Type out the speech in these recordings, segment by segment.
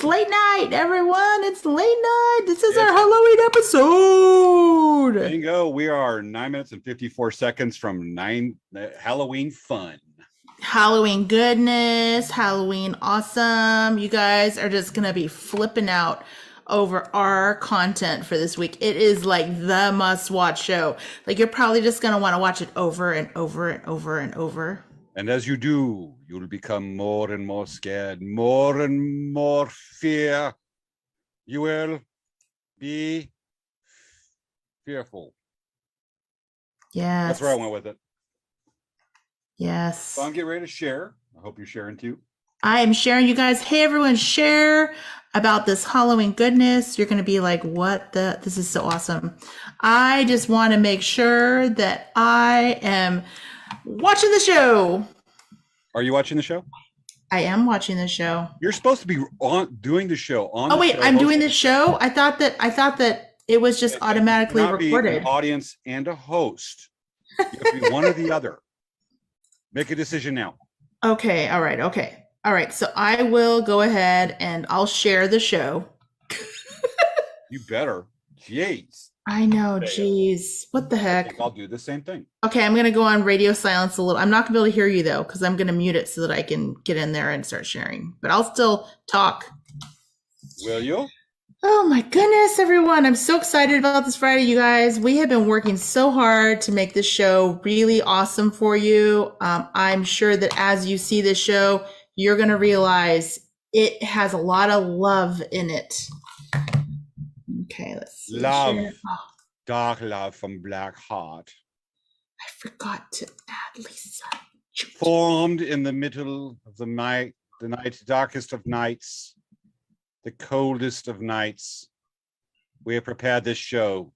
It's late night, everyone. It's late night. This is our Halloween episode. Bingo. We are 9 minutes and 54 seconds from Halloween fun. Halloween goodness, Halloween awesome. You guys are just going to be flipping out over our content for this week. It is like the must-watch show. Like you're probably just going to want to watch it over and over and over and over. And as you do, you'll become more and more scared, more and more fear. You will be fearful. Yes. That's where I went with it. Yes. So I'm getting ready to share. I hope you're sharing too. I am sharing, you guys. Hey, everyone, share about this Halloween goodness. You're going to be like, what the? This is so awesome. I just want to make sure that I am watching the show. Are you watching the show? I am watching the show. You're supposed to be doing the show on. Oh wait, I'm doing the show. I thought that it was just automatically recorded. Be an audience and a host. You have to be one or the other. Make a decision now. Okay. All right. Okay. All right. So I will go ahead and I'll share the show. You better. Jeez. I know. Jeez. What the heck? I'll do the same thing. Okay. I'm going to go on radio silence a little. I'm not going to be able to hear you though, because I'm going to mute it so that I can get in there and start sharing, but I'll still talk. Will you? Oh my goodness, everyone. I'm so excited about this Friday, you guys. We have been working so hard to make this show really awesome for you. I'm sure that as you see this show, you're going to realize it has a lot of love in it. Okay, let's see. Love. Dark love from Black Heart. I forgot to add Lisa. Formed in the middle of the night, darkest of nights. The coldest of nights, we have prepared this show,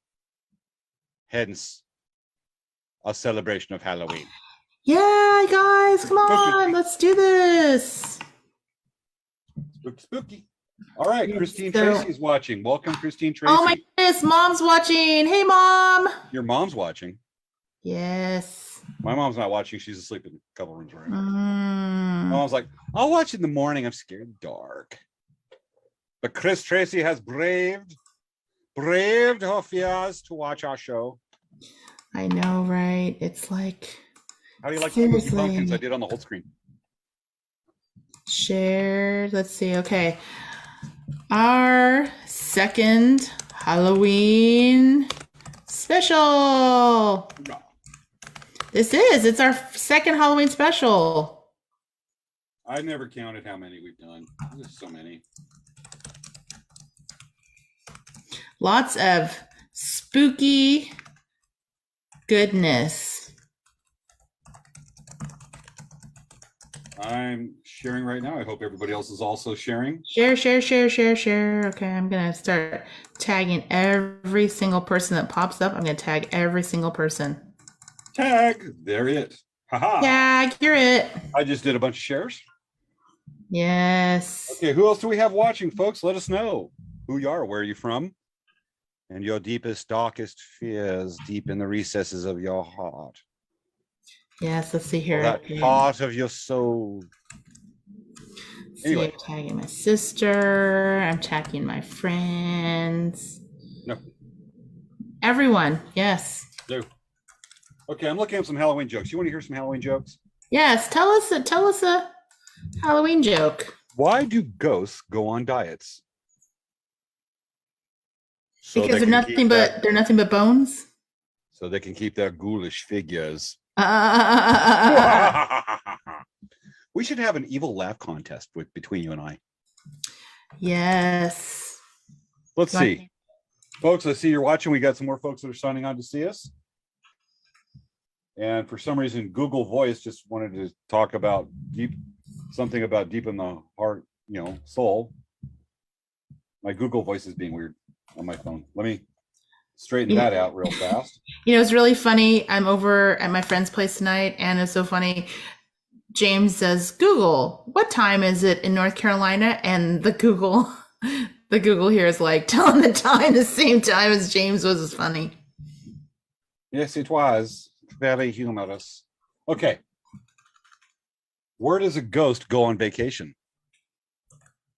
hence a celebration of Halloween. Yeah, guys, come on, let's do this. Spooky, spooky. All right, Christine Tracy's watching. Welcome, Christine Tracy. Oh my goodness, Mom's watching. Hey, Mom. Your mom's watching? Yes. My mom's not watching. She's asleep in a couple rooms right now. My mom's like, I'll watch in the morning. I'm scared of the dark. But Chris Tracy has braved her fears to watch our show. I know, right? It's like, how do you like the pumpkins I did on the whole screen? Shared. Let's see. Okay. Our second Halloween special. It's our second Halloween special. I never counted how many we've done. There's so many. Lots of spooky goodness. I'm sharing right now. I hope everybody else is also sharing. Share. Okay, I'm going to start tagging every single person that pops up. I'm going to tag every single person. Tag. There it. Haha. Tag. You're it. I just did a bunch of shares. Yes. Okay, who else do we have watching, folks? Let us know who you are, where are you from, and your deepest, darkest fears deep in the recesses of your heart. Yes, let's see here. That part of your soul. Anyway. I'm tagging my sister. I'm tagging my friends. No. Everyone, yes. No. Okay, I'm looking at some Halloween jokes. You want to hear some Halloween jokes? Yes, tell us a Halloween joke. Why do ghosts go on diets? So because they're nothing but bones. So they can keep their ghoulish figures. We should have an evil laugh contest between you and I. Yes. Let's see. Folks, I see you're watching. We got some more folks that are signing on to see us. And for some reason, Google Voice just wanted to talk about something about deep in the heart, soul. My Google Voice is being weird on my phone. Let me straighten that out real fast. It's really funny. I'm over at my friend's place tonight, and it's so funny. James says, Google, what time is it in North Carolina? And the Google here is like telling the time the same time as James was. Is funny. Yes, it was very humorous. Okay. Where does a ghost go on vacation?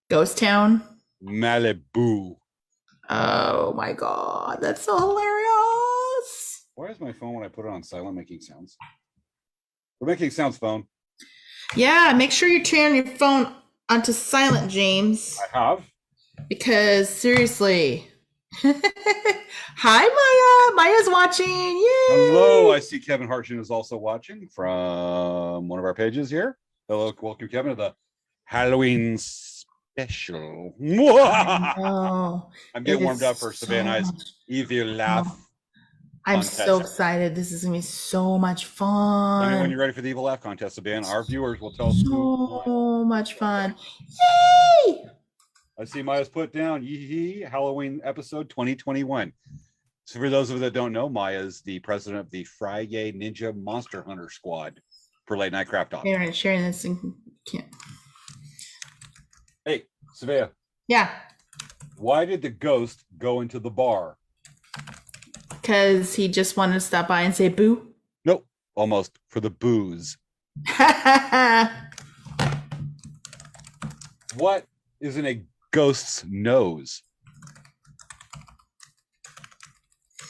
Ghost town. Malibu. Oh my God, that's so hilarious. Why is my phone, when I put it on silent, making sounds? We're making sounds, phone. Yeah, make sure you turn your phone onto silent, James. I have. Because seriously. Hi, Maya. Maya's watching. Yay! Hello, I see Kevin Hartshun is also watching from one of our pages here. Hello, welcome, Kevin, to the Halloween special. Oh, I'm getting it warmed is up for Svea and I's much- Evil Laugh. I'm contest. so excited. This is gonna be so much Let me know when fun. you're ready for the Evil Laugh contest, Svea, and our viewers will tell us who won. So much fun. Yay! I see Maya's put down Yee Halloween episode 2021. So for those of you that don't know, Maya is the president of the Friday Ninja Monster Hunter Squad for Late Night Craft Talk. Sharing this thing. Can't. Hey, Svea, Yeah, why did the ghost go into the bar? because he just wanted to stop by and say boo. Nope, almost, for the booze. What is in a ghost's nose?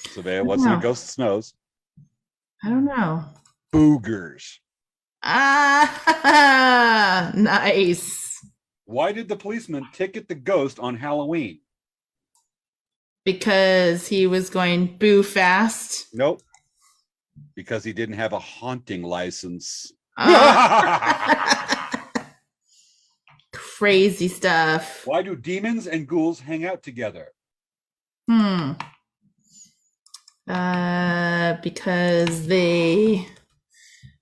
Svea, what's in a ghost's nose? I don't know. Boogers. Ah, nice. Why did the policeman ticket the ghost on Halloween? Because he was going boo fast. Nope. Because he didn't have a haunting license. Crazy stuff. Why do demons and ghouls hang out together? Because they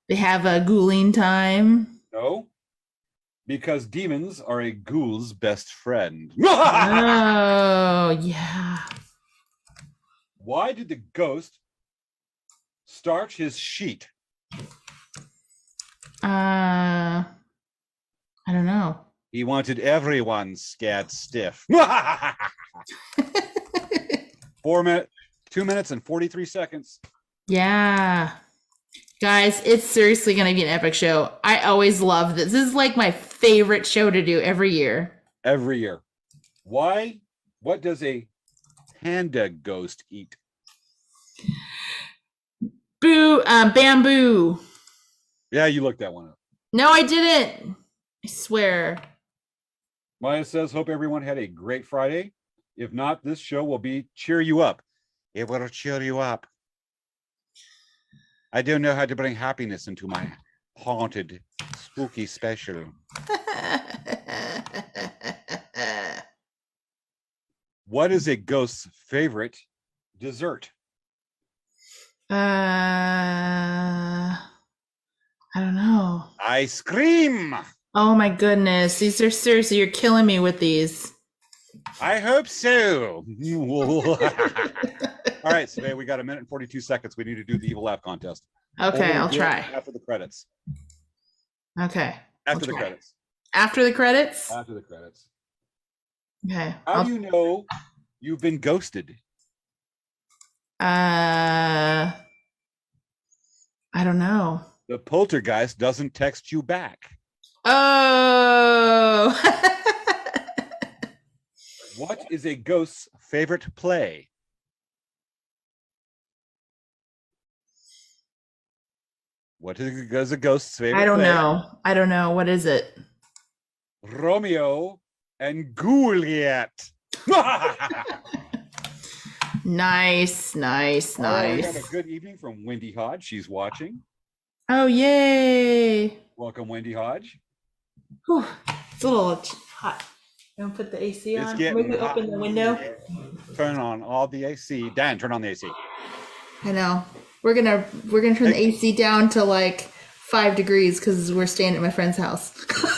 have a ghouling time. No. Because demons are a ghoul's best friend. Oh, yeah. Why did the ghost starch his sheet? I don't know. He wanted everyone scared stiff. 2 minutes and 43 seconds. Yeah. Guys, it's seriously going to be an epic show. I always love this. This is like my favorite show to do every year. Every year. Why? What does a panda ghost eat? Bamboo. Yeah, you looked that one up. No, I didn't. I swear. Maya says, hope everyone had a great Friday. If not, this show will cheer you up. It will cheer you up. I don't know how to bring happiness into my haunted, spooky special. What is a ghost's favorite dessert? I don't know. Ice cream. Oh my goodness. These are seriously, you're killing me with these. I hope so. All right, Svea, we got 1 minute and 42 seconds. We need to do the Evil Laugh contest. Okay, I'll try. After the credits. Okay. After the credits. After the credits? After the credits. Okay. How do you know you've been ghosted? I don't know. The poltergeist doesn't text you back. Oh. What is a ghost's favorite play? What is a ghost's favorite play? I don't know. What is it? Romeo and Juliet. Nice. We have a good evening from Wendy Hodge. She's watching. Oh, yay. Welcome, Wendy Hodge. Whew. It's a little hot. I'm gonna put the AC on. Maybe open the window. Turn on all the AC. Dan, turn on the AC. I know. We're gonna turn the AC down to like 5 degrees because we're staying at my friend's house.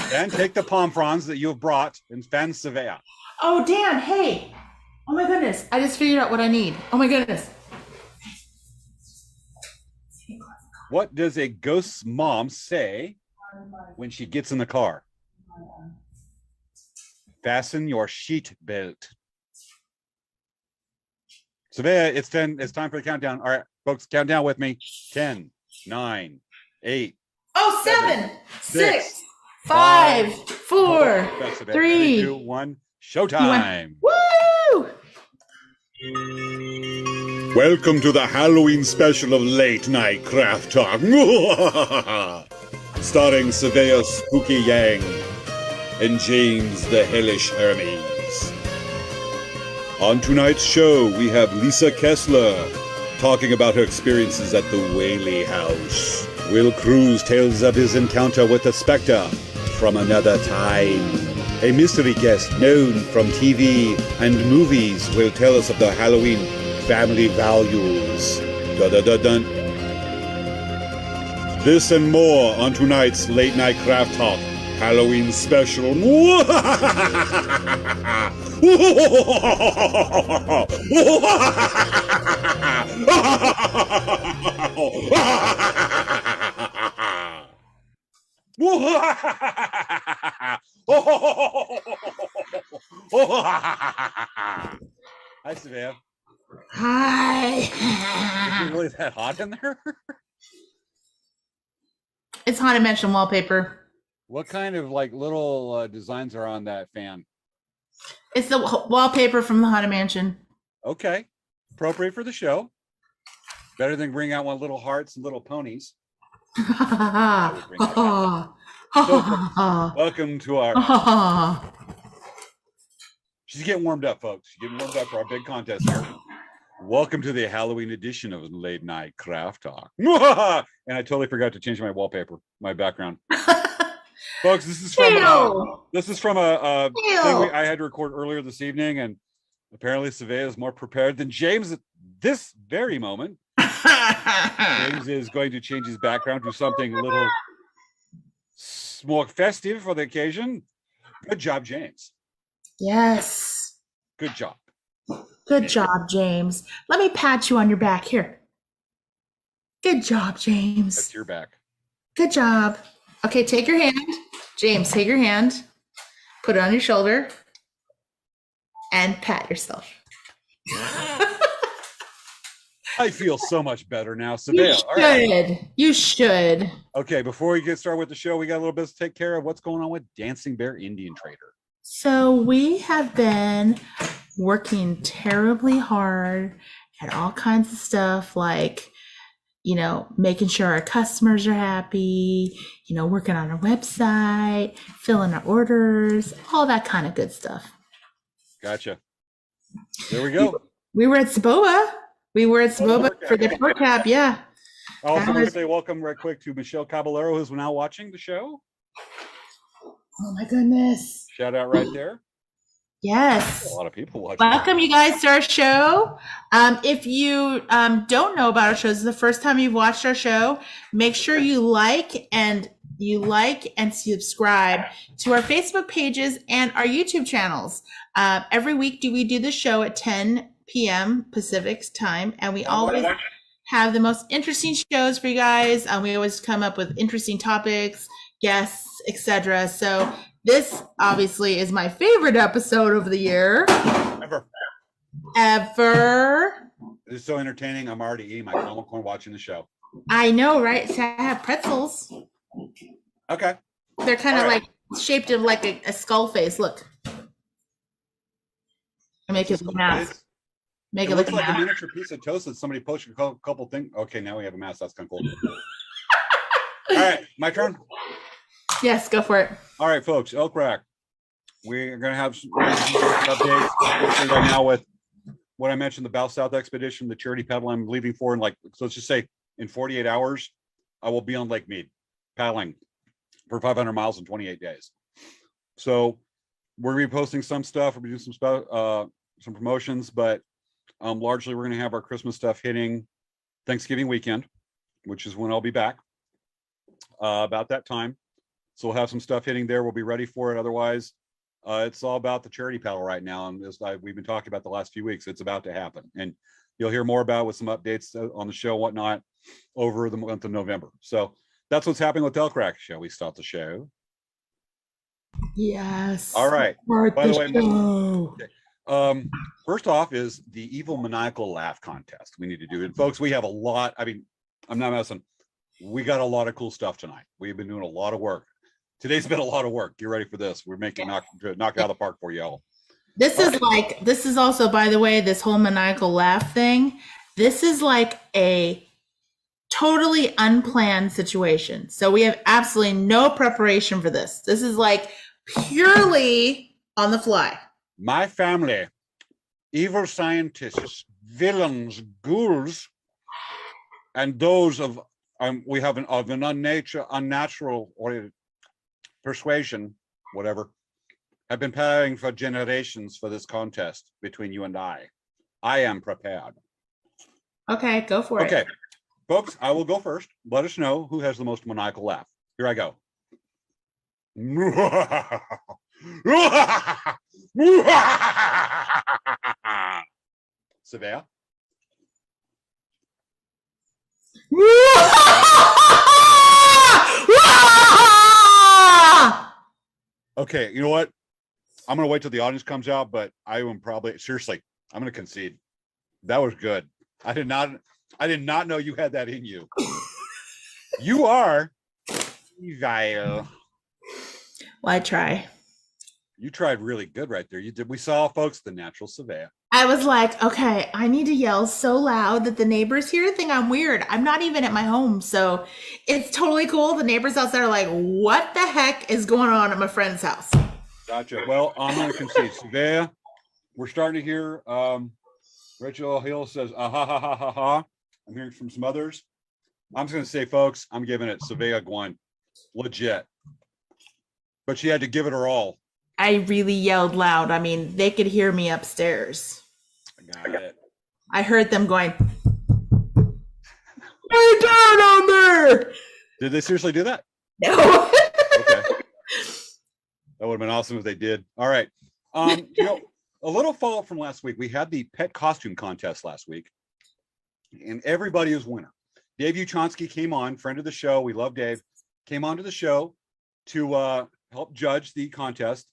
Dan, take the palm fronds that you have brought and fan Svea. Oh, Dan, hey. Oh my goodness. I just figured out what I need. Oh my goodness. What does a ghost's mom say when she gets in the car? Fasten your sheet belt. Svea, it's time for the countdown. All right, folks, count down with me. 10, 9, 8. Oh, 7, 6, 5, 4, 3, 2, 1. Showtime. Woo! Welcome to the Halloween special of Late Night Craft Talk. Starring Svea Spooky Yang and James the Hellish Hermes. On tonight's show, we have Lisa Kessler talking about her experiences at the Whaley house. Wil Cruz tells of his encounter with the specter from another time. A mystery guest known from TV and movies will tell us of the Halloween family values. Dun-dun-dun-dun. This and more on tonight's Late Night Craft Talk Halloween special. Hi, Svea. Hi. Is it really that hot in there? It's Haunted Mansion wallpaper. What kind of like little designs are on that fan? It's the wallpaper from the Haunted Mansion. Okay, appropriate for the show. Better than bring out one little hearts and little ponies. Welcome to our. She's getting warmed up, folks. She's getting warmed up for our big contest here. Welcome to the Halloween edition of Late Night Craft Talk. And I totally forgot to change my wallpaper, my background. Folks, this is from a thing I had to record earlier this evening, and apparently Svea is more prepared than James at this very moment. James is going to change his background to something a little more festive for the occasion. Good job, James. Yes. Good job. Good job, James. Let me pat you on your back here. Good job, James. That's your back. Good job. Okay, take your hand. James, take your hand. Put it on your shoulder. And pat yourself. I feel so much better now. You Svea, should. all right. You should. Okay, before we get started with the show, we got a little bit to take care of. What's going on with Dancing Bear Indian Trader? So we have been working terribly hard at all kinds of stuff, like, making sure our customers are happy, working on our website, filling our orders, all that kind of good stuff. Gotcha. There we go. We were at Saboba. For the port cap, yeah. I also want to say welcome right quick to Michelle Caballero, who's now watching the show. Oh my goodness. Shout out right there. Yes. A lot of people watching. Welcome you guys to our show. If you don't know about our shows, this is the first time you've watched our show, make sure you like and subscribe to our Facebook pages and our YouTube channels. Every week we do the show at 10 p.m. Pacific time, and we always have the most interesting shows for you guys. We always come up with interesting topics, guests, etc. So this obviously is my favorite episode of the year. Ever. It's so entertaining. I'm already eating my caramel corn watching the show. I know, right? So I have pretzels. Okay. They're kind of like shaped of like a skull face. Look. I make it look mask. Make it look like a miniature piece of toast that somebody posted a couple things. Okay, now we have a mask. That's kind of cool. All right, my turn. Yes, go for it. All right, folks, Elk Rack. We're going to have some updates right now with what I mentioned, the Bow South Expedition, the charity paddle I'm leaving for, and so let's just say in 48 hours, I will be on Lake Mead paddling for 500 miles in 28 days. So we're going to be posting some stuff. We're going to do some promotions, but largely we're going to have our Christmas stuff hitting Thanksgiving weekend, which is when I'll be back about that time. So we'll have some stuff hitting there. We'll be ready for it. Otherwise, it's all about the charity paddle right now. And as we've been talking about the last few weeks, it's about to happen. And you'll hear more about it with some updates on the show, whatnot, over the month of November. So that's what's happening with Elk Rack. Shall we start the show? Yes. All right. By the way, first off is the evil maniacal laugh contest we need to do. And folks, we have a lot. I mean, I'm not messing. We got a lot of cool stuff tonight. We've been doing a lot of work. Today's been a lot of work. Get ready for this. We're making knock it out of the park for y'all. This is also, by the way, this whole maniacal laugh thing. This is like a totally unplanned situation. So we have absolutely no preparation for this. This is like purely on the fly. My family, evil scientists, villains, ghouls, and those of we have an unnatural or persuasion, whatever, have been preparing for generations for this contest between you and I. I am prepared. Okay, go for it. Okay, folks, I will go first. Let us know who has the most maniacal laugh. Here I go. Svea. Okay, you know what? I'm gonna wait till the audience comes out, but I am probably seriously, I'm gonna concede. That was good. I did not know you had that in you. You are evil. Well, I try. You tried really good right there. You did. We saw, folks, the natural Svea. I was like, okay, I need to yell so loud that the neighbors here think I'm weird. I'm not even at my home, so it's totally cool. The neighbors outside are like, what the heck is going on at my friend's house? Gotcha. Well, I'm going to concede. Svea, we're starting to hear Rachel Hill says, ah, ha, ha, ha, ha, ha. I'm hearing from some others. I'm just going to say, folks, I'm giving it Svea Gwen. Legit. But she had to give it her all. I really yelled loud. I mean, they could hear me upstairs. I got it. I heard them going, "Hey, down on there!" Did they seriously do that? No. Okay. That would have been awesome if they did. All right. You know, a little follow-up from last week. We had the pet costume contest last week, and everybody was winner. Dave Uchonsky came on, friend of the show. We love Dave. Came onto the show to help judge the contest.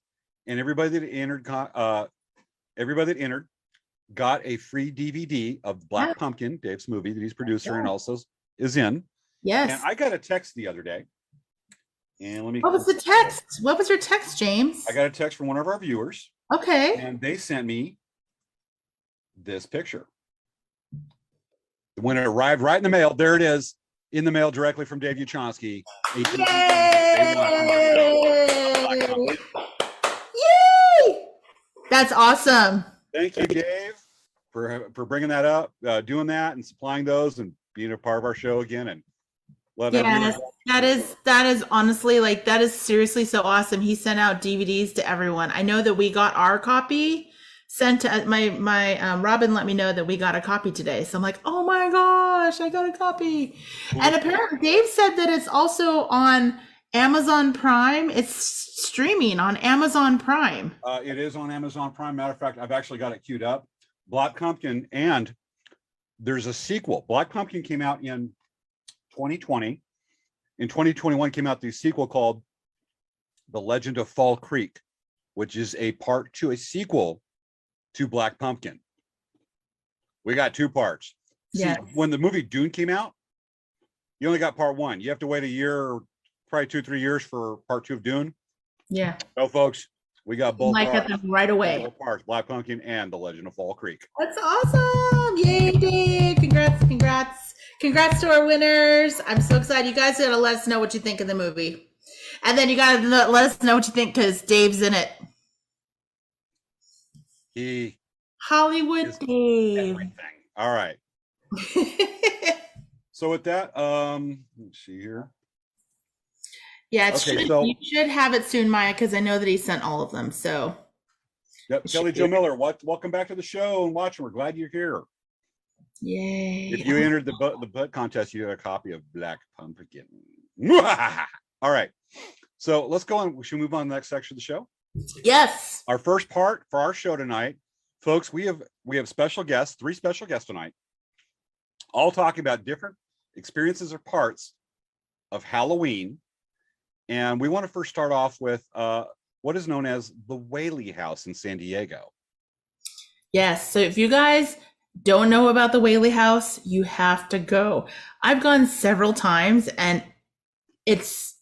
And everybody that entered got a free DVD of Black Pumpkin, Dave's movie that he's producer and also is in. Yes. And I got a text the other day. And let me. What was the text? What was your text, James? I got a text from one of our viewers. Okay. And they sent me this picture. When it arrived right in the mail, there it is in the mail directly from Dave Uchonsky. Yay! That's awesome. Thank you, Dave, for bringing that up, doing that, and supplying those, and being a part of our show again. And yes, that is honestly, like, that is seriously so awesome. He sent out DVDs to everyone. I know that we got our copy sent to my Robin. Let me know that we got a copy today. So I'm like, oh my gosh, I got a copy. And apparently, Dave said that it's also on Amazon Prime. It's streaming on Amazon Prime. It is on Amazon Prime. Matter of fact, I've actually got it queued up. Black Pumpkin, and there's a sequel. Black Pumpkin came out in 2020. In 2021 came out the sequel called The Legend of Fall Creek, which is a sequel to Black Pumpkin. We got two parts. Yeah. When the movie Dune came out, you only got part one. You have to wait a year, probably 2-3 years for part two of Dune. Yeah. So, folks, we got both got them right away. Both parts, Black Pumpkin and The Legend of Fall Creek. That's awesome. Yay, Dave. Congrats to our winners. I'm so excited. You guys gotta let us know what you think of the movie. And then you gotta let us know what you think, because Dave's in it. Hollywood Dave. Everything. All right. So with that, let's see here. Yeah, Okay, you should have it soon, Maya, because I know that he sent all of them. So, yep, Kelly Jo Miller, welcome back to the show and watching. We're glad you're here. Yay! If you entered the butt contest, you got a copy of Black Pumpkin. All right, so let's go on. Should we move on to the next section of the show? Yes. Our first part for our show tonight, folks. We have special guests, 3 special guests tonight, all talking about different experiences or parts of Halloween. And we want to first start off with what is known as the Whaley House in San Diego. Yes. So if you guys don't know about the Whaley House, you have to go. I've gone several times, and it's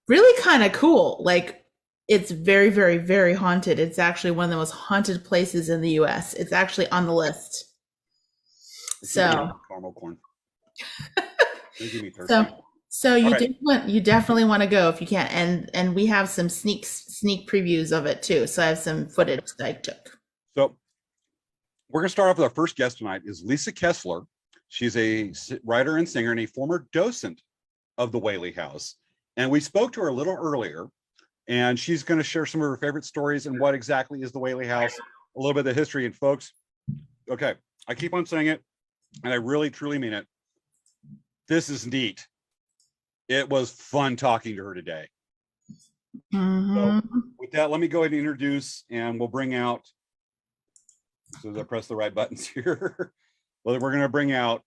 really kind of cool. Like, It's very, very, very haunted. It's actually one of the most haunted places in the US. It's actually on the list. So, Caramel corn. Making me thirsty. so you All right. you definitely want to go if you can. And we have some sneak previews of it too. So I have some footage that I took. So we're going to start off with our first guest tonight is Lisa Kessler. She's a writer and singer and a former docent of the Whaley House. And we spoke to her a little earlier, and she's going to share some of her favorite stories and what exactly is the Whaley House, a little bit of the history. And folks, okay, I keep on saying it, and I really, truly mean it. This is neat. It was fun talking to her today. So with that, let me go ahead and introduce, and we'll bring out, so as I press the right buttons here, well, we're going to bring out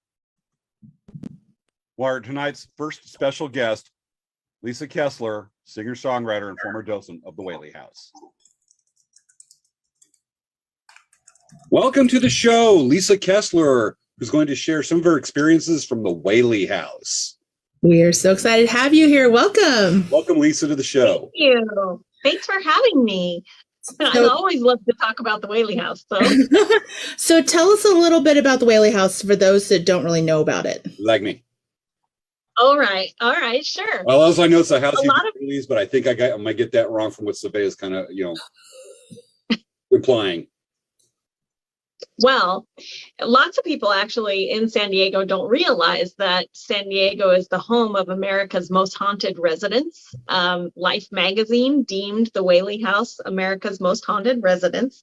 tonight's first special guest, Lisa Kessler, singer-songwriter and former docent of the Whaley House. Welcome to the show, Lisa Kessler, who's going to share some of her experiences from the Whaley House. We are so excited to have you here. Welcome. Welcome, Lisa, to the show. Thank you. Thanks for having me. I always love to talk about the Whaley House. So tell us a little bit about the Whaley House for those that don't really know about it. Like me. All right, sure. Well, as I know, it's a house you release, but I think I might get that wrong from what Svea is kind of, implying. Well, lots of people actually in San Diego don't realize that San Diego is the home of America's most haunted residence. Life magazine deemed the Whaley House America's most haunted residence.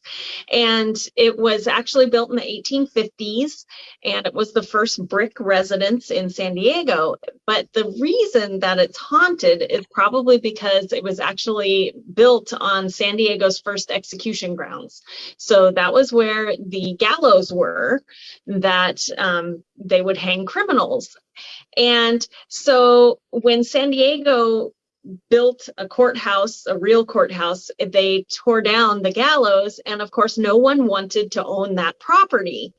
And it was actually built in the 1850s, and it was the first brick residence in San Diego. But the reason that it's haunted is probably because it was actually built on San Diego's first execution grounds. So that was where the gallows were that they would hang criminals. And so when San Diego built a courthouse, a real courthouse, they tore down the gallows, and of course no one wanted to own that property.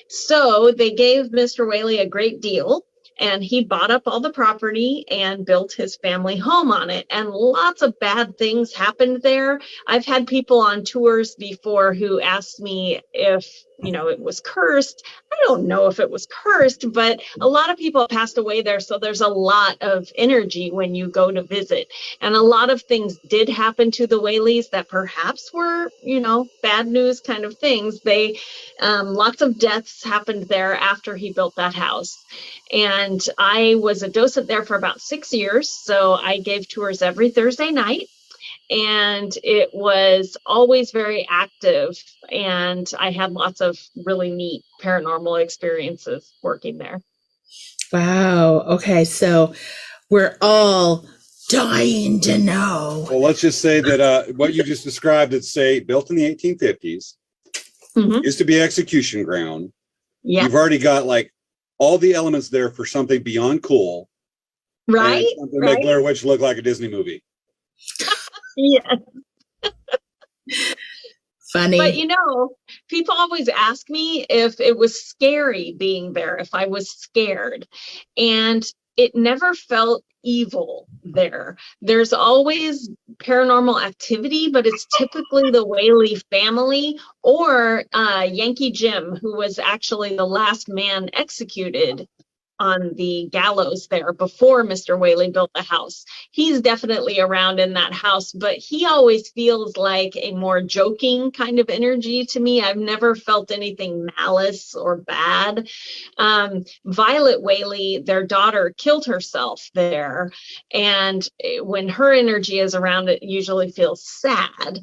So they gave Mr. Whaley a great deal, and he bought up all the property and built his family home on it. And lots of bad things happened there. I've had people on tours before who asked me if, it was cursed. I don't know if it was cursed, but a lot of people passed away there. So there's a lot of energy when you go to visit. And a lot of things did happen to the Whaleys that perhaps were, bad news kind of things. Lots of deaths happened there after he built that house. And I was a docent there for about 6 years. So I gave tours every Thursday night. And it was always very active, and I had lots of really neat paranormal experiences working there. Wow. Okay. So we're all dying to know. Well, let's just say that what you just described, it's built in the 1850s, used to be execution ground. Yeah. You've already got all the elements there for something beyond cool. Right. Something to make Blair Witch look like a Disney movie. Yeah. Funny. But people always ask me if it was scary being there, if I was scared. And it never felt evil there. There's always paranormal activity, but it's typically the Whaley family or Yankee Jim, who was actually the last man executed on the gallows there before Mr. Whaley built the house. He's definitely around in that house, but he always feels like a more joking kind of energy to me. I've never felt anything malice or bad. Violet Whaley, their daughter, killed herself there. And when her energy is around, it usually feels sad.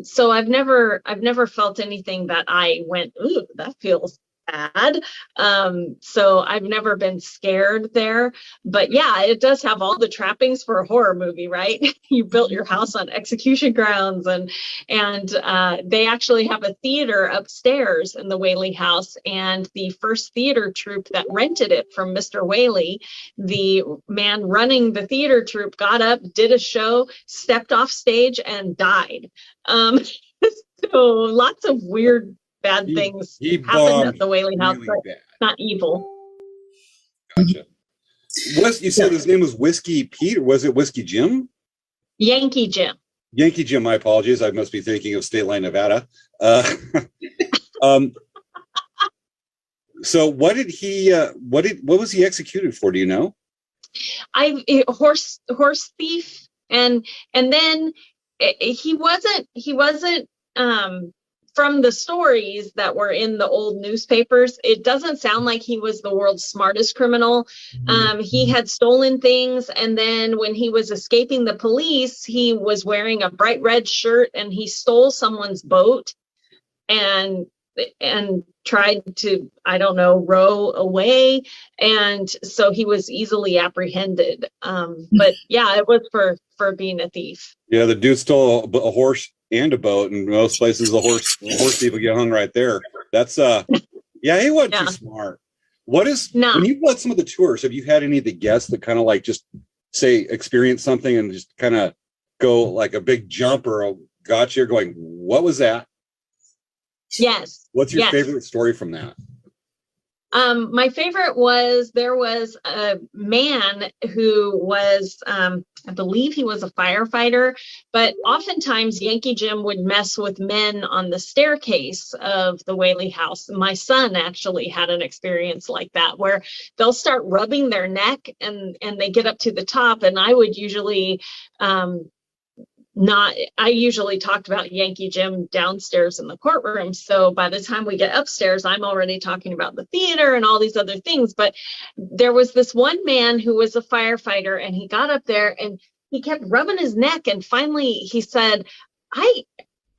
So I've never felt anything that I went, ooh, that feels bad. So I've never been scared there, but yeah, it does have all the trappings for a horror movie, right? You built your house on execution grounds, and they actually have a theater upstairs in the Whaley house, and the first theater troupe that rented it from Mr. Whaley, the man running the theater troupe got up, did a show, stepped off stage, and died. So lots of weird bad things happened at the Whaley house, but not evil. Gotcha. You said his name was Whiskey Pete, or was it Whiskey Jim? Yankee Jim. Yankee Jim, my apologies. I must be thinking of State Line, Nevada. Uh, um, so what did he? What was he executed for? Do you know? Horse thief, and then he wasn't from the stories that were in the old newspapers, it doesn't sound like he was the world's smartest criminal. He had stolen things, and then when he was escaping the police, he was wearing a bright red shirt and he stole someone's boat and tried to, I don't know, row away, and so he was easily apprehended. But yeah, it was for being a thief. Yeah, the dude stole a horse and a boat, and most places the horse people get hung right there. That's yeah, he wasn't too smart. What is when you've led some of the tours, have you had any of the guests that kind of like just say experience something and just kind of go like a big jump or a gotcha going, what was that? Yes. What's your favorite story from that? My favorite was there was a man who was, I believe he was a firefighter, but oftentimes Yankee Jim would mess with men on the staircase of the Whaley house. My son actually had an experience like that where they'll start rubbing their neck and they get up to the top, and I would usually I usually talked about Yankee Jim downstairs in the courtroom. So by the time we get upstairs, I'm already talking about the theater and all these other things. But there was this one man who was a firefighter, and he got up there and he kept rubbing his neck. And finally he said,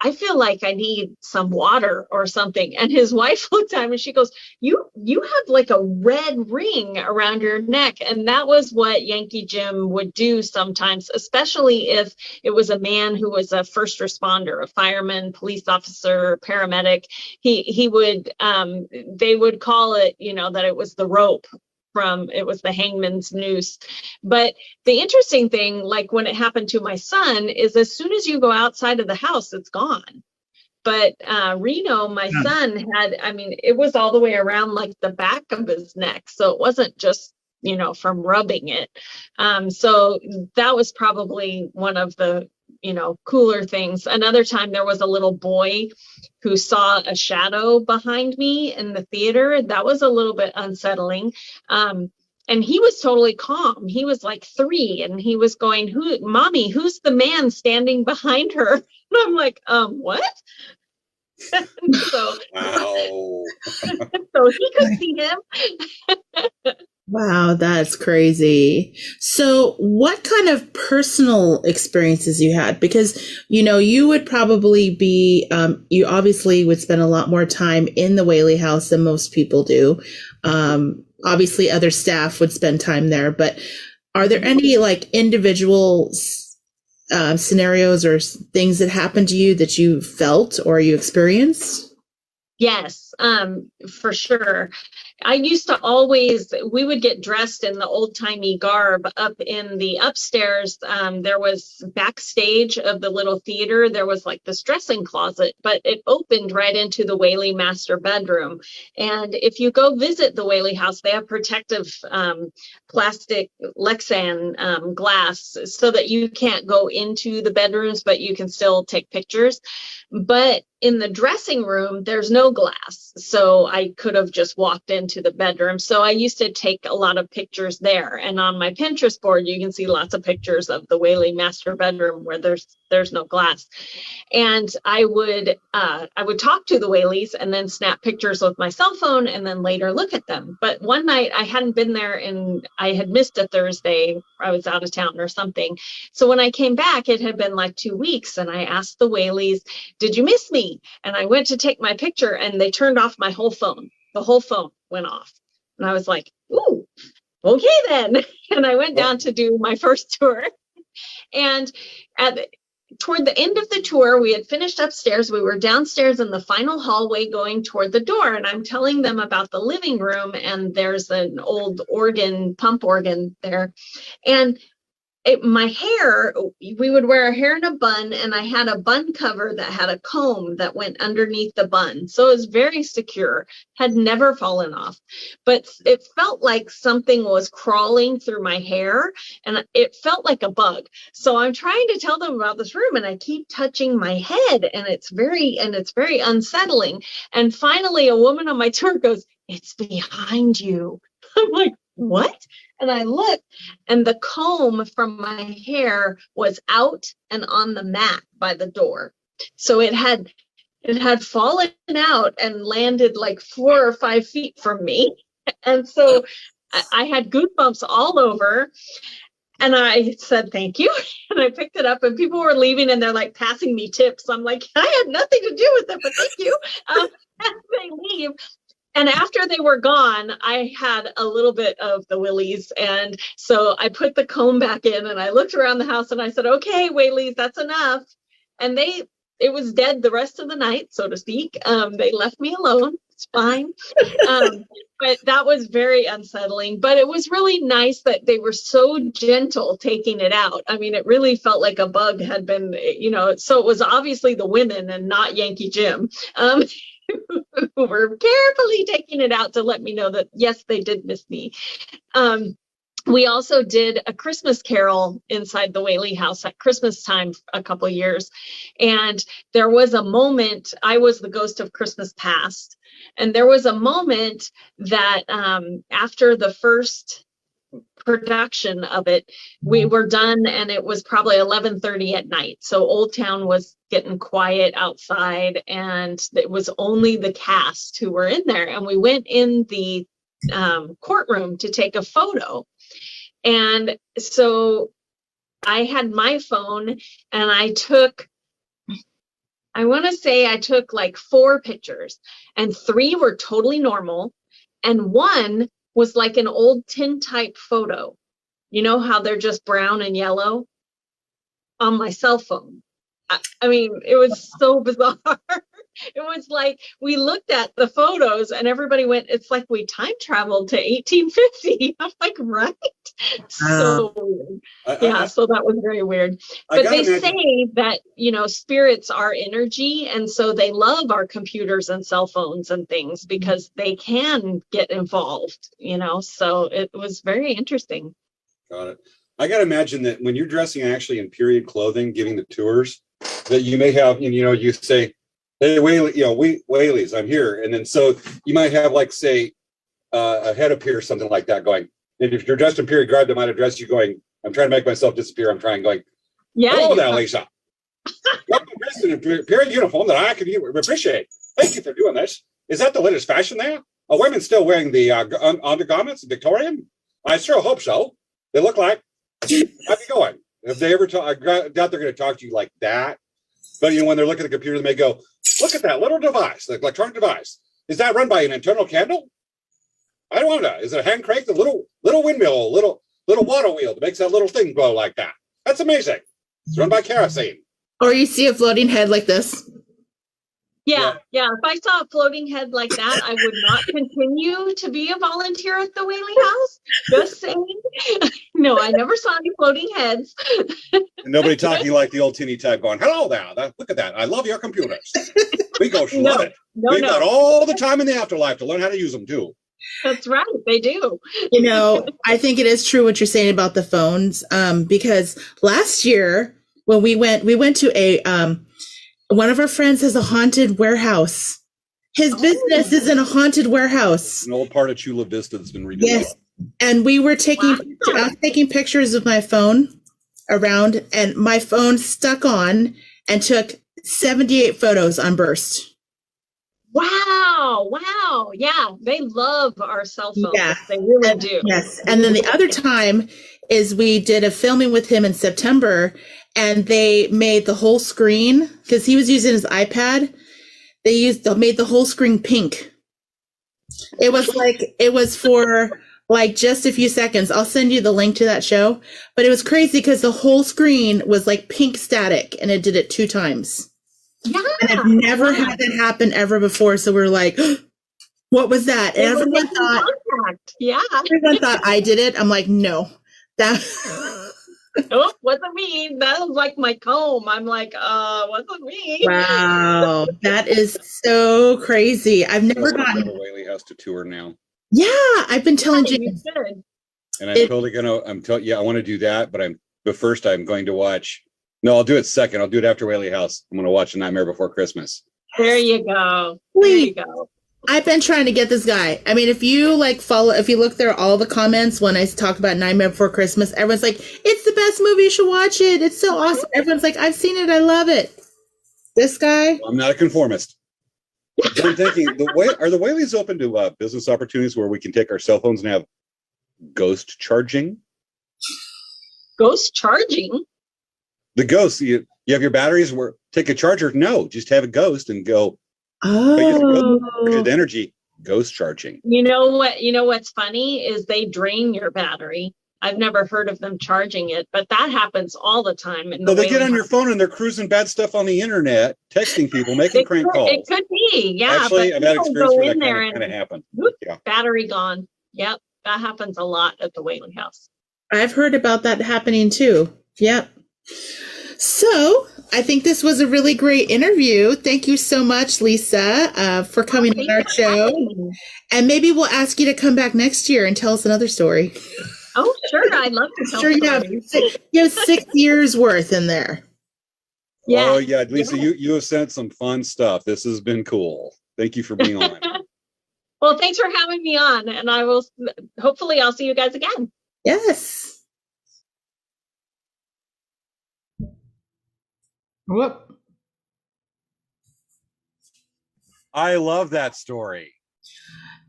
I feel like I need some water or something. And his wife looked at him and she goes, you have like a red ring around your neck. And that was what Yankee Jim would do sometimes, especially if it was a man who was a first responder, a fireman, police officer, paramedic. He would, they would call it, that it was the rope. It was the hangman's noose. But the interesting thing, like when it happened to my son, is as soon as you go outside of the house, it's gone. But Reno, my son, had, it was all the way around like the back of his neck. So it wasn't just, from rubbing it. So that was probably one of the, cooler things. Another time there was a little boy who saw a shadow behind me in the theater. That was a little bit unsettling. And he was totally calm. He was like 3 and he was going, Mommy, who's the man standing behind her? And I'm like, what? So, wow. So he could see him. Wow, that's crazy. So what kind of personal experiences you had? Because, you would probably be, you obviously would spend a lot more time in the Whaley house than most people do. Obviously other staff would spend time there, but are there any like individual scenarios or things that happened to you that you felt or you experienced? Yes, for sure. We would get dressed in the old timey garb up in the upstairs. There was backstage of the little theater. There was like this dressing closet, but it opened right into the Whaley master bedroom. And if you go visit the Whaley house, they have protective plastic Lexan glass so that you can't go into the bedrooms, but you can still take pictures. But in the dressing room, there's no glass. So I could have just walked into the bedroom. So I used to take a lot of pictures there. And on my Pinterest board, you can see lots of pictures of the Whaley master bedroom where there's no glass. And I would talk to the Whaleys and then snap pictures with my cell phone and then later look at them. But one night I hadn't been there and I had missed a Thursday. I was out of town or something. So when I came back, it had been like 2 weeks. And I asked the Whaleys, did you miss me? And I went to take my picture and they turned off my whole phone. The whole phone went off. And I was like, ooh, okay then. And I went down to do my first tour. And toward the end of the tour, we had finished upstairs. We were downstairs in the final hallway going toward the door. And I'm telling them about the living room. And there's an old pump organ there. And my hair, we would wear our hair in a bun, and I had a bun cover that had a comb that went underneath the bun. So it was very secure, had never fallen off. But it felt like something was crawling through my hair, and it felt like a bug. So I'm trying to tell them about this room, and I keep touching my head, and it's very unsettling. And finally, a woman on my tour goes, "It's behind you." I'm like, "What?" And I looked, and the comb from my hair was out and on the mat by the door. So it had fallen out and landed like 4 or 5 feet from me. And so I had goosebumps all over. And I said, "Thank you." And I picked it up, and people were leaving, and they're like passing me tips. I'm like, I had nothing to do with it, but thank you. As they leave. And after they were gone, I had a little bit of the willies. And so I put the comb back in, and I looked around the house, and I said, "Okay, Whaley's, that's enough." And it was dead the rest of the night, so to speak. They left me alone. It's fine. But that was very unsettling. But it was really nice that they were so gentle taking it out. I mean, it really felt like a bug had been, so it was obviously the women and not Yankee Jim. Who were carefully taking it out to let me know that, yes, they did miss me. We also did a Christmas carol inside the Whaley house at Christmas time a couple of years. And there was a moment, I was the ghost of Christmas past. And there was a moment that after the first production of it, we were done, and it was probably 11:30 at night. So Old Town was getting quiet outside, and it was only the cast who were in there. And we went in the courtroom to take a photo. And so I had my phone, and I want to say I took like 4 pictures, and 3 were totally normal, and 1 was like an old tintype photo. You know how they're just brown and yellow on my cell phone. I mean, it was so bizarre. It was like we looked at the photos and everybody went, "It's like we time traveled to 1850. I'm like, right? So weird. So that was very weird. But they say that, spirits are energy. And so they love our computers and cell phones and things because they can get involved, so it was very interesting. Got it. I got to imagine that when you're dressing actually in period clothing, giving the tours, that you may have, you say, "Hey, Whaley, Whaley's, I'm here." And then so you might have, like, say, a head appear, something like that going. And if you're dressed in period garb, they might address you going, "I'm trying to make myself disappear. I'm trying," going, "Hello there, Lisa. You're dressed in a period uniform that I can appreciate. Thank you for doing this. Is that the latest fashion there? Are women still wearing the undergarments, Victorian? I sure hope so. They look like, how's it going?" If they ever talk, I doubt they're going to talk to you like that. But when they're looking at the computer, they may go, "Look at that little device, the electronic device. Is that run by an internal candle? I don't know. Is it a hand crank, the little windmill, little water wheel that makes that little thing glow like that? That's amazing. It's run by kerosene." Or you see a floating head like this. Yeah. If I saw a floating head like that, I would not continue to be a volunteer at the Whaley house. Just saying. No, I never saw any floating heads. And nobody talking like the old tinny type going, "Hello there. Look at that. I love your computers. We go love it. We've got all the time in the afterlife to learn how to use them too." That's right. They do. I think it is true what you're saying about the phones. Because last year when we went to a one of our friends has a haunted warehouse. His business is in a haunted warehouse. An old part of Chula Vista that's been rebuilt. Yes. And we were taking pictures with my phone around, and my phone stuck on and took 78 photos on burst. Wow. Yeah. They love our cell phones. Yeah. They really do. Yes. And then the other time is we did a filming with him in September, and they made the whole screen, because he was using his iPad. They made the whole screen pink. It was for like just a few seconds. I'll send you the link to that show. But it was crazy because the whole screen was like pink static, and it did it 2 times. Yeah. And I've never had that happen ever before. So we're like, what was that? And everyone thought I did it. I'm like, no. Oh, wasn't me. That was like my comb. I'm like, wasn't me. Wow, that is so crazy. I've never I want to gotten. go to Whaley House to tour now. Yeah, I've been telling You James. should. And I'm totally gonna. Yeah, I want to do that. But first, I'm going to watch. No, I'll do it second. I'll do it after Whaley House. I'm going to watch A Nightmare Before Christmas. There you go. There you go. I've been trying to get this guy. I mean, if you if you look there, all the comments when I talk about Nightmare Before Christmas, everyone's like, "It's the best movie. You should watch it. It's so awesome." Everyone's like, "I've seen it. I love it." This guy. I'm not a conformist. So I'm thinking, are the Whaleys open to business opportunities where we can take our cell phones and have ghost charging? Ghost charging? The ghost, you have your batteries. Take a charger. No, just have a ghost and go. Oh, Energy. Ghost charging. You know what? You know what's funny is they drain your battery. I've never heard of them charging it, but that happens all the time. So they get on your phone and they're cruising bad stuff on the internet, texting people, making prank calls. It could be, yeah. Actually, I've had experience where that kind of happened. Yeah. Battery gone. Yep, that happens a lot at the Whaley House. I've heard about that happening too. Yep. So I think this was a really great interview. Thank you so much, Lisa, for coming on our show. And maybe we'll ask you to come back next year and tell us another story. Oh, sure. I'd love to tell sure, you have 6 years worth in there. Yeah. Oh, yeah. Lisa, you have sent some fun stuff. This has been cool. Thank you for being on. Well, thanks for having me on. And hopefully I'll see you guys again. Yes. Whoop. I love that story.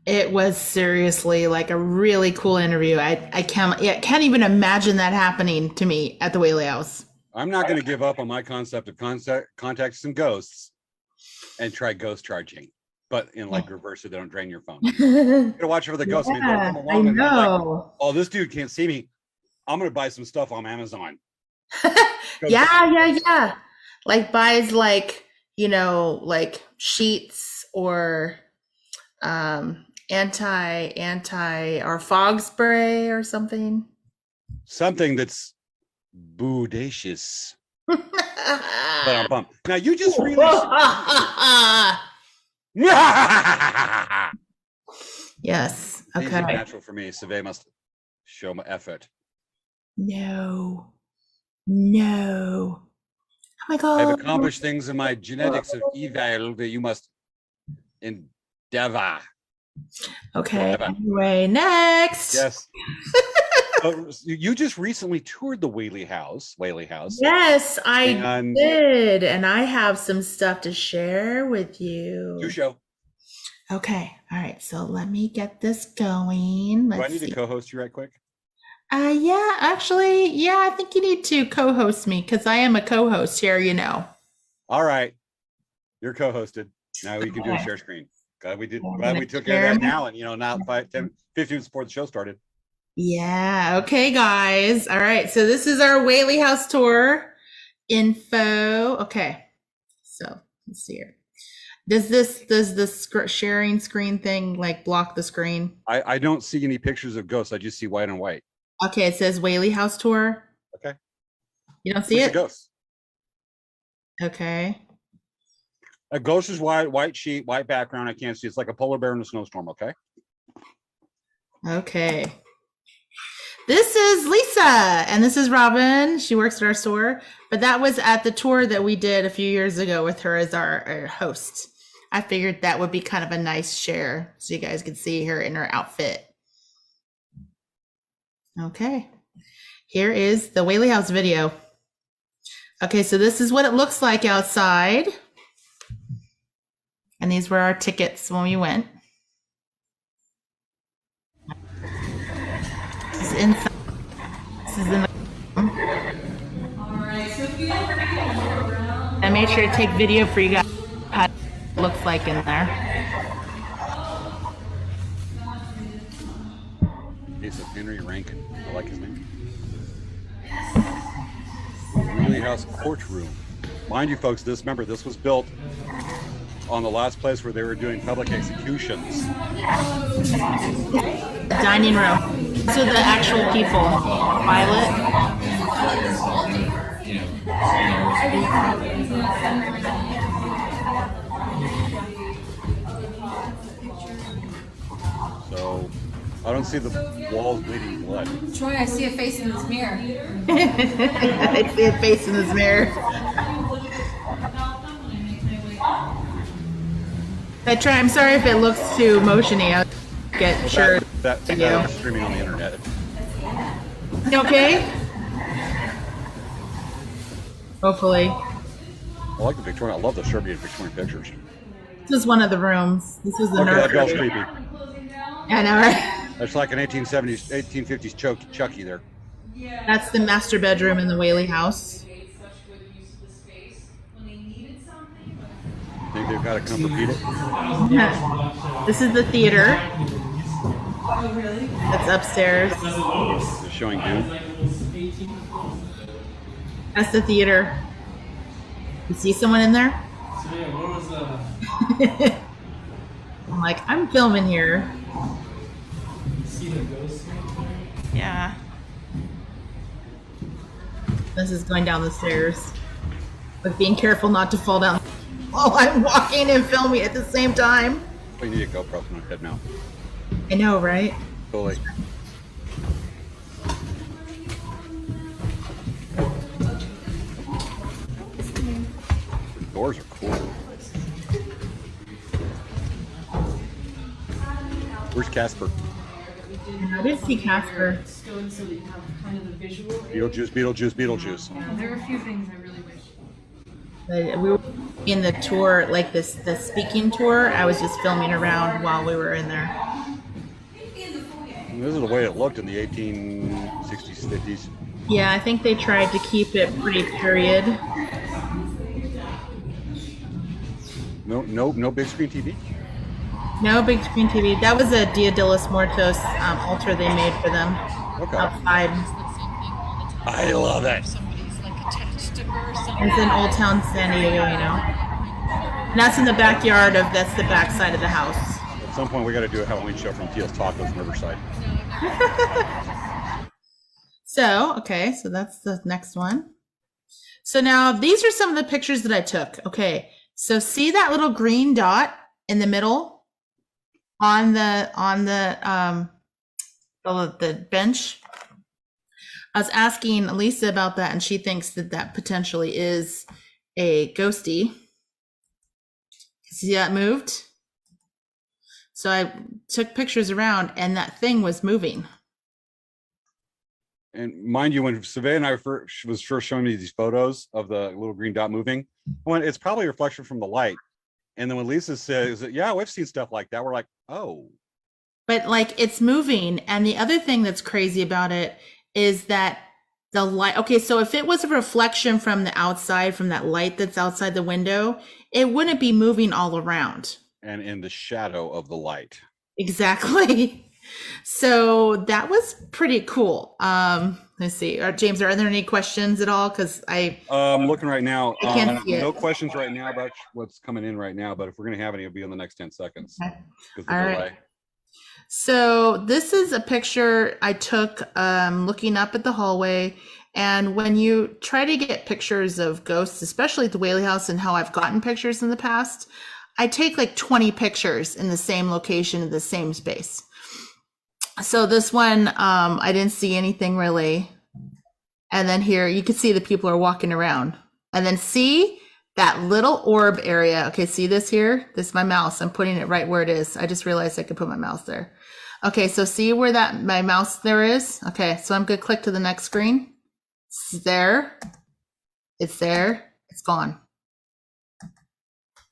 It was seriously like a really cool interview. I can't even imagine that happening to me at the Whaley House. I'm not going to give up on my concept of contacts and ghosts and try ghost charging, but in like reverse so they don't drain your phone. You gotta watch for the ghosts. Yeah, come along I and know. like, oh, this dude can't see me. I'm going to buy some stuff on Amazon. Yeah. Like buys like, like sheets or anti or fog spray or something. Something that's bodacious. But I'm pumped. Now you just really Yes. These Okay. are natural for me. Svea must show my effort. No. Oh my God. I've accomplished things in my genetics of evil that you must endeavor. Okay. Anyway, next. Yes. You just recently toured the Whaley House. Yes, I did. And I have some stuff to share with you. Do show. Okay. All right. So let me get this going. Do I need to co-host you right quick? Yeah, actually, I think you need to co-host me because I am a co-host here, All right. You're co-hosted. Now we can do a share screen. Glad we took care of that now. And, now 5, 10, 15 before the show started. Yeah. Okay, guys. All right. So this is our Whaley House tour info. Okay. So let's see here. Does this sharing screen thing like block the screen? I don't see any pictures of ghosts. I just see white and white. Okay. It says Whaley House tour. Okay. You don't see Where's it? the ghost? Okay. A ghost is white sheet, white background. I can't see. It's like a polar bear in a snowstorm. Okay. Okay. This is Lisa, and this is Robin. She works at our store, but that was at the tour that we did a few years ago with her as our host. I figured that would be kind of a nice share so you guys could see her in her outfit. Okay. Here is the Whaley House video. Okay, so this is what it looks like outside. And these were our tickets when we went. This is inside. This is in the. I made sure to take video for you guys. What it looks like in there. Case of Henry Rankin. I like his name. Whaley House courtroom. Mind you, folks, this was built on the last place where they were doing public executions. Dining room. These are the actual people. Violet. So I don't see the walls bleeding blood. Troy, I see a face in this mirror. I see a face in this mirror. I'm sorry if it looks too motiony. I'll get sure. That you. is streaming on the internet. You okay? Hopefully. I like the Victorian. I love the Serbian Victorian pictures. This is one of the rooms. This is the Okay, that bell's nursery. creepy. I know, right? That's like an 1870s, 1850s Chucky there. That's the master bedroom in the Whaley house. Think they've got to come repeat it? This is the theater. That's upstairs. They're showing Dune. That's the theater. You see someone in there? So yeah, what was I'm like, I'm filming here. see the ghost right there? Yeah. This is going down the stairs. But being careful not to fall down while I'm walking and filming at the same time. We need a GoPro on my head now. I know, right? Fully. The doors are cool. Where's Casper? I did see Kessler. Stone so that you have kind of the visual. Beetlejuice, Beetlejuice, Beetlejuice. Yeah, there are a few things I really wish. We were in the tour, like the speaking tour. I was just filming around while we were in there. This is the way it looked in the 1860s, 50s. Yeah, I think they tried to keep it pretty period. No big screen TV. No big screen TV. That was a Dia de los Muertos altar they made for them Okay. outside. I love it. Somebody's like attached to her or something. It's in Old Town San Diego, you know. And that's in the backyard of, that's the back side of the house. At some point, we got to do a Halloween show from Teal's Tacos in Riverside. So, okay, so that's the next one. So now these are some of the pictures that I took. Okay, so see that little green dot in the middle on the bench? I was asking Lisa about that, and she thinks that that potentially is a ghosty. See that moved? So I took pictures around, and that thing was moving. And mind you, when Svea and I was first showing me these photos of the little green dot moving, I went, it's probably a reflection from the light. And then when Lisa says, yeah, we've seen stuff like that, we're like, oh. But like it's moving. And the other thing that's crazy about it is that the light, okay, so if it was a reflection from the outside, from that light that's outside the window, it wouldn't be moving all around. And in the shadow of the light. Exactly. So that was pretty cool. Let's see. James, are there any questions at all? Because I'm looking right now. I can't see it. No questions right now about what's coming in right now, but if we're going to have any, it'll be in the next 10 seconds. Okay. Because of the All right. delay. So this is a picture I took looking up at the hallway. And when you try to get pictures of ghosts, especially at the Whaley house and how I've gotten pictures in the past, I take like 20 pictures in the same location in the same space. So this one, I didn't see anything really. And then here you can see the people are walking around. And then see that little orb area. Okay, see this here? This is my mouse. I'm putting it right where it is. I just realized I could put my mouse there. Okay, so see where that my mouse there is? Okay, so I'm gonna click to the next screen. It's there. It's there. It's gone.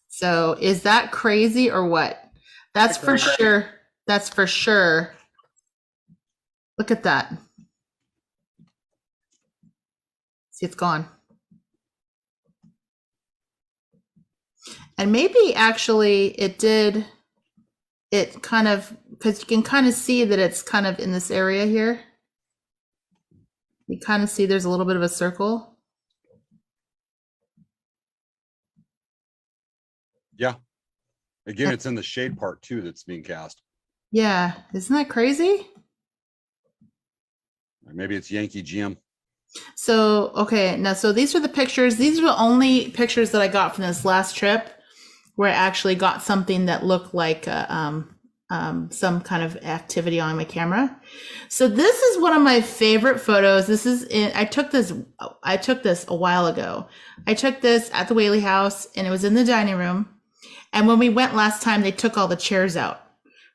So is that crazy or what? That's for sure. That's for sure. Look at that. See, it's gone. And maybe actually it did, it kind of, because you can kind of see that it's kind of in this area here. You kind of see there's a little bit of a circle. Yeah. Again, it's in the shade part too that's being cast. Yeah, isn't that crazy? Or maybe it's Yankee Jim. So, okay, now, so these are the pictures. These are the only pictures that I got from this last trip where I actually got something that looked like some kind of activity on my camera. So this is one of my favorite photos. This is I took this a while ago. I took this at the Whaley house and it was in the dining room. And when we went last time, they took all the chairs out,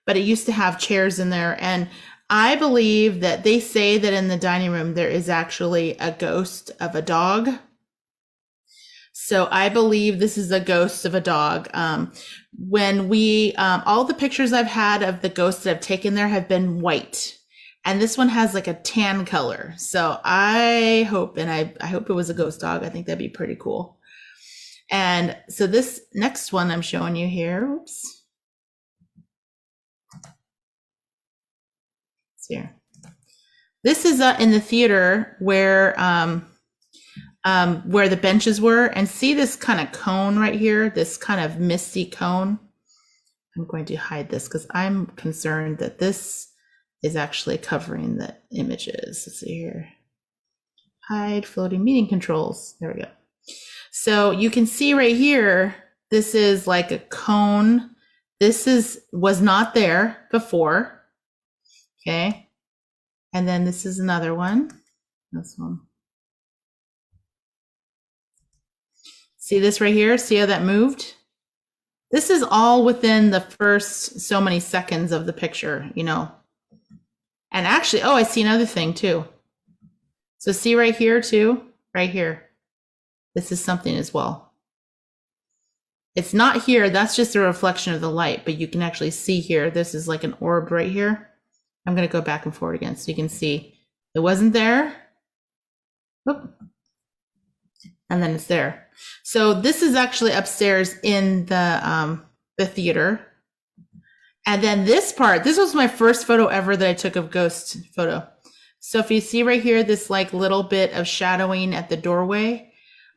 but it used to have chairs in there. And I believe that they say that in the dining room, there is actually a ghost of a dog. So I believe this is a ghost of a dog. When we, all the pictures I've had of the ghosts that I've taken there have been white. And this one has like a tan color. So I hope, and I hope it was a ghost dog. I think that'd be pretty cool. And so this next one I'm showing you here, oops. It's here. This is in the theater where the benches were, and see this kind of cone right here, this kind of misty cone. I'm going to hide this because I'm concerned that this is actually covering the images. Let's see here. Hide floating meeting controls. There we go. So you can see right here, this is like a cone. This was not there before. Okay. And then this is another one. This one. See this right here? See how that moved? This is all within the first so many seconds of the picture, you know. And actually, oh, I see another thing too. So see right here too, right here. This is something as well. It's not here, that's just a reflection of the light, but you can actually see here, this is like an orb right here. I'm gonna go back and forward again so you can see it wasn't there. Oop. And then it's there. So this is actually upstairs in the theater. And then this part, this was my first photo ever that I took of ghost photo. So if you see right here, this like little bit of shadowing at the doorway,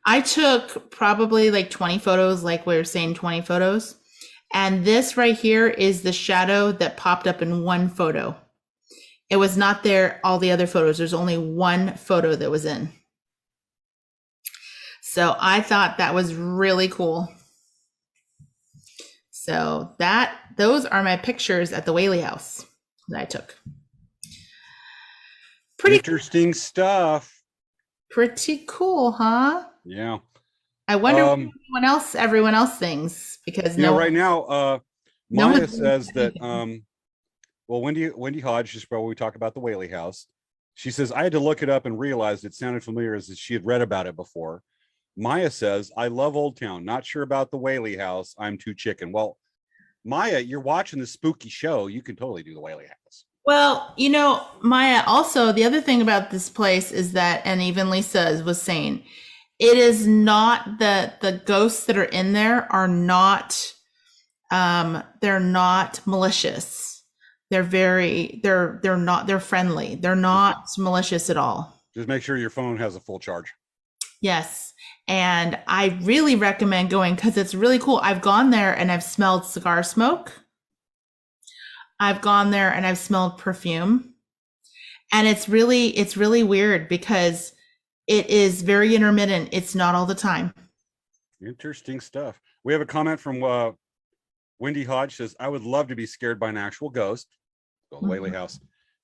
I took probably like 20 photos, like we were saying 20 photos. And this right here is the shadow that popped up in one photo. It was not there, all the other photos. There's only one photo that was in. So I thought that was really cool. So those are my pictures at the Whaley house that I took. Pretty interesting stuff. Pretty cool, huh? Yeah. I wonder what everyone else thinks, because right now, Maya says that well, Wendy Hodge, just where we talk about the Whaley house. She says, I had to look it up and realized it sounded familiar as if she had read about it before. Maya says, I love Old Town. Not sure about the Whaley house. I'm too chicken. Well, Maya, you're watching the spooky show. You can totally do the Whaley house. Well, you know, Maya, also the other thing about this place is that, and even Lisa was saying, it is not the ghosts that are in there are not, they're not malicious. They're friendly. They're not malicious at all. Just make sure your phone has a full charge. Yes. And I really recommend going because it's really cool. I've gone there and I've smelled cigar smoke. I've gone there and I've smelled perfume. And it's really weird because it is very intermittent. It's not all the time. Interesting stuff. We have a comment from Wendy Hodge says, I would love to be scared by an actual ghost. Go to the Whaley house.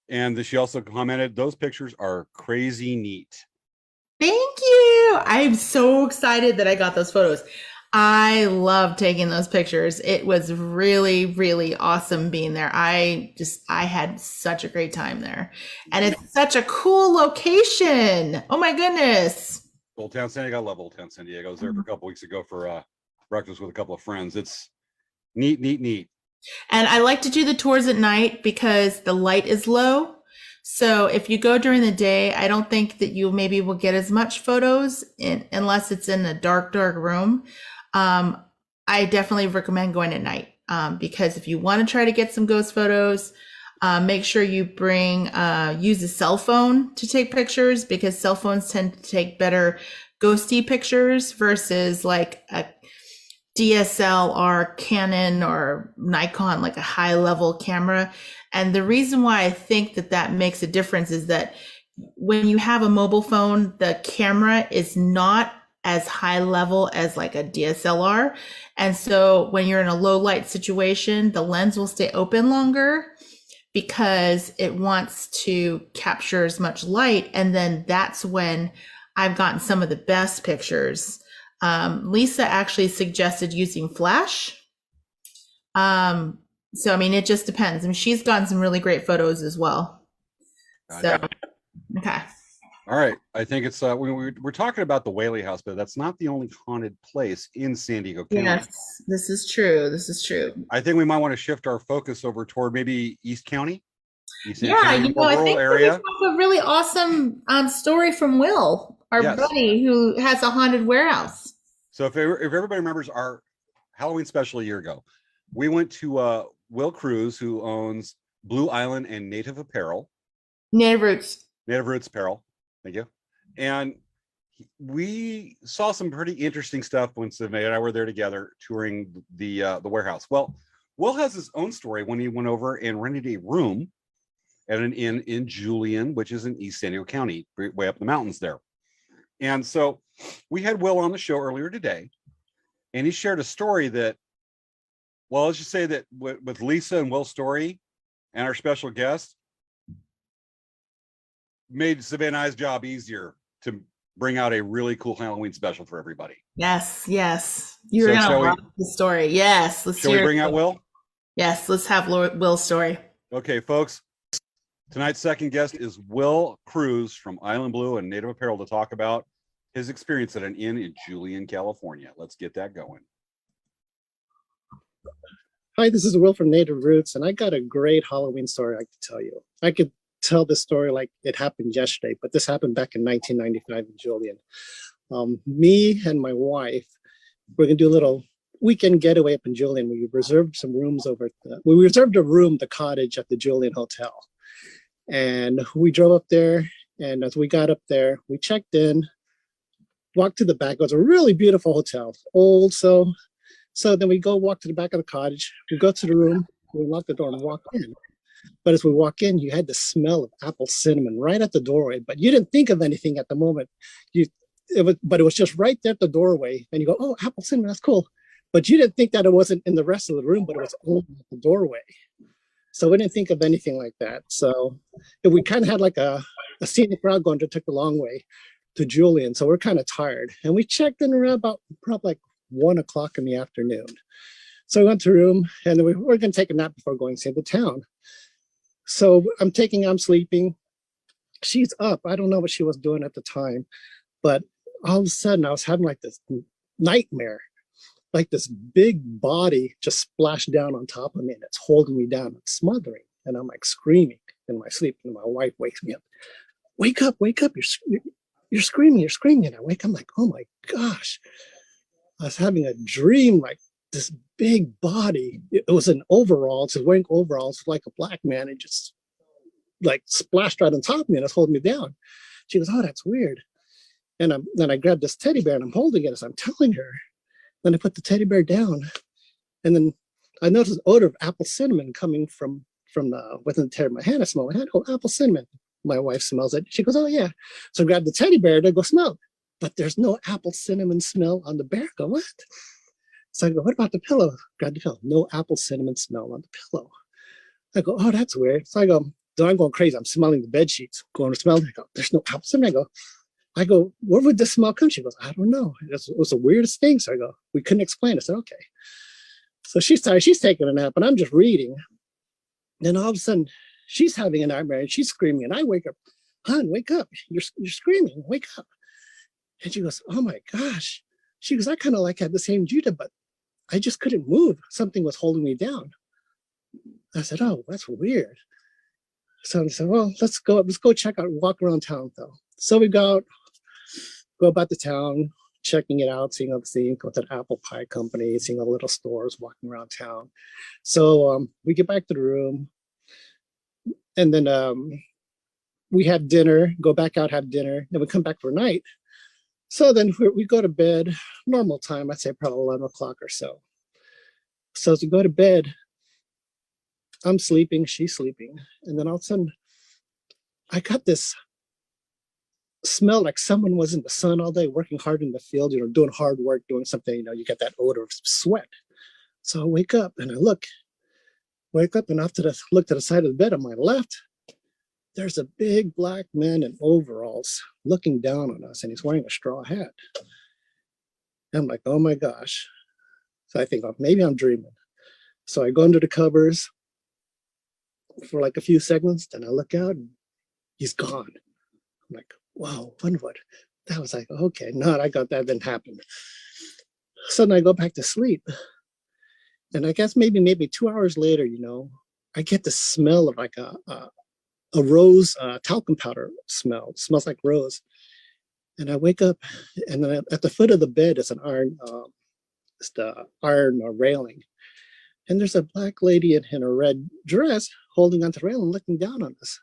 And she also commented, those pictures are crazy neat. Thank you. I'm so excited that I got those photos. I love taking those pictures. It was really, really awesome being there. I had such a great time there. And it's such a cool location. Oh my goodness. Old Town San Diego. I love Old Town San Diego. I was there for a couple weeks ago for breakfast with a couple of friends. It's neat, neat, neat. And I like to do the tours at night because the light is low. So if you go during the day, I don't think that you maybe will get as much photos unless it's in a dark room. I definitely recommend going at night because if you want to try to get some ghost photos, make sure you use a cell phone to take pictures because cell phones tend to take better ghosty pictures versus like a DSLR Canon or Nikon, like a high level camera. And the reason why I think that makes a difference is that when you have a mobile phone, the camera is not as high level as like a DSLR. And so when you're in a low light situation, the lens will stay open longer because it wants to capture as much light. And then that's when I've gotten some of the best pictures. Lisa actually suggested using flash. So, I mean, it just depends. I mean, she's gotten some really great photos as well. So, okay. All right. I think it's we're talking about the Whaley house, but that's not the only haunted place in San Diego County. Yes, this is true. This is true. I think we might want to shift our focus over toward maybe East County. East San Yeah, Diego, you know, I rural think area. we have a really awesome story from Will, our Yes. buddy who has a haunted warehouse. So if everybody remembers our Halloween special a year ago, we went to Wil Cruz, who owns Blue Island and Native Apparel. Native Roots Apparel. Thank you. And we saw some pretty interesting stuff when Svea and I were there together touring the warehouse. Well, Will has his own story when he went over and rented a room at an inn in Julian, which is in East San Diego County, way up the mountains there. And so we had Will on the show earlier today, and he shared a story that, well, let's just say that with Lisa and Will's story and our special guest, made Svea and I's job easier to bring out a really cool Halloween special for everybody. Yes, yes. You're So gonna love the story. Yes, let's Shall we bring out Will? Yes, let's have Will's story. Okay, folks. Tonight's second guest is Wil Cruz from Island Blue and Native Apparel to talk about his experience at an inn in Julian, California. Let's get that going. Hi, this is Will from Native Roots, and I got a great Halloween story I could tell you. I could tell this story like it happened yesterday, but this happened back in 1995 in Julian. Me and my wife, we're gonna do a little weekend getaway up in Julian. We reserved some rooms we reserved a room, the cottage at the Julian Hotel. And we drove up there, and as we got up there, we checked in, walked to the back. It was a really beautiful hotel, old, so then we go walk to the back of the cottage. We go to the room, we lock the door and walk in. But as we walk in, you had the smell of apple cinnamon right at the doorway, but you didn't think of anything at the moment. But it was just right there at the doorway, and you go, oh, apple cinnamon, that's cool. But you didn't think that it wasn't in the rest of the room, but it was only at the doorway. So we didn't think of anything like that. So we kind of had like a scenic route going to take the long way to Julian. So we're kind of tired. And we checked in around about probably like 1 o'clock in the afternoon. So we went to the room, and then we were going to take a nap before going to the town. So I'm sleeping. She's up. I don't know what she was doing at the time, but all of a sudden I was having like this nightmare. Like this big body just splashed down on top of me, and it's holding me down and smothering. And I'm like screaming in my sleep, and my wife wakes me up. Wake up, you're screaming, And I wake up, I'm like, oh my gosh. I was having a dream, like this big body. It was in overalls, it was wearing overalls like a black man. It just like splashed right on top of me and it's holding me down. She goes, oh, that's weird. And then I grabbed this teddy bear and I'm holding it as I'm telling her. Then I put the teddy bear down, and then I noticed an odor of apple cinnamon coming from within the teddy bear. My hand, I smell my hand. Oh, apple cinnamon. My wife smells it. She goes, oh yeah. So I grabbed the teddy bear to go smell, but there's no apple cinnamon smell on the bear. I go, what? So I go, what about the pillow? Grab the pillow. No apple cinnamon smell on the pillow. I go, oh, that's weird. So I go, so I'm going crazy. I'm smelling the bed sheets. Going to smell. I go, there's no apple cinnamon. I go, where would this smell come? She goes, I don't know. It was the weirdest thing. So I go, we couldn't explain it. I said, okay. So she's tired. She's taking a nap, and I'm just reading. Then all of a sudden, she's having a nightmare, and she's screaming. And I wake up, hon, wake up. You're screaming. Wake up. And she goes, oh my gosh. She goes, I kind of like had the same Judah, but I just couldn't move. Something was holding me down. I said, oh, that's weird. So I said, well, let's go check out, walk around town though. So we go about the town, checking it out, seeing everything, go to the apple pie company, seeing all the little stores, walking around town. So we get back to the room, and then we have dinner, go back out, have dinner, then we come back for night. So then we go to bed, normal time, I'd say probably 11 o'clock or so. So as we go to bed, I'm sleeping, she's sleeping, and then all of a sudden, I got this smelled like someone was in the sun all day, working hard in the field, doing hard work, doing something, you get that odor of sweat. So I wake up and I wake up and look to the side of the bed on my left. There's a big black man in overalls looking down on us, and he's wearing a straw hat. And I'm like, oh my gosh. So I think, oh, maybe I'm dreaming. So I go under the covers for like a few seconds, then I look out and he's gone. I'm like, wow, wonder what? That was like, okay, no, I got that, didn't happen. So then I go back to sleep. And I guess maybe 2 hours later, I get the smell of like a rose talcum powder smell. It smells like rose. And I wake up, and then at the foot of the bed is an iron, it's the iron railing. And there's a black lady in a red dress holding onto the railing and looking down on us.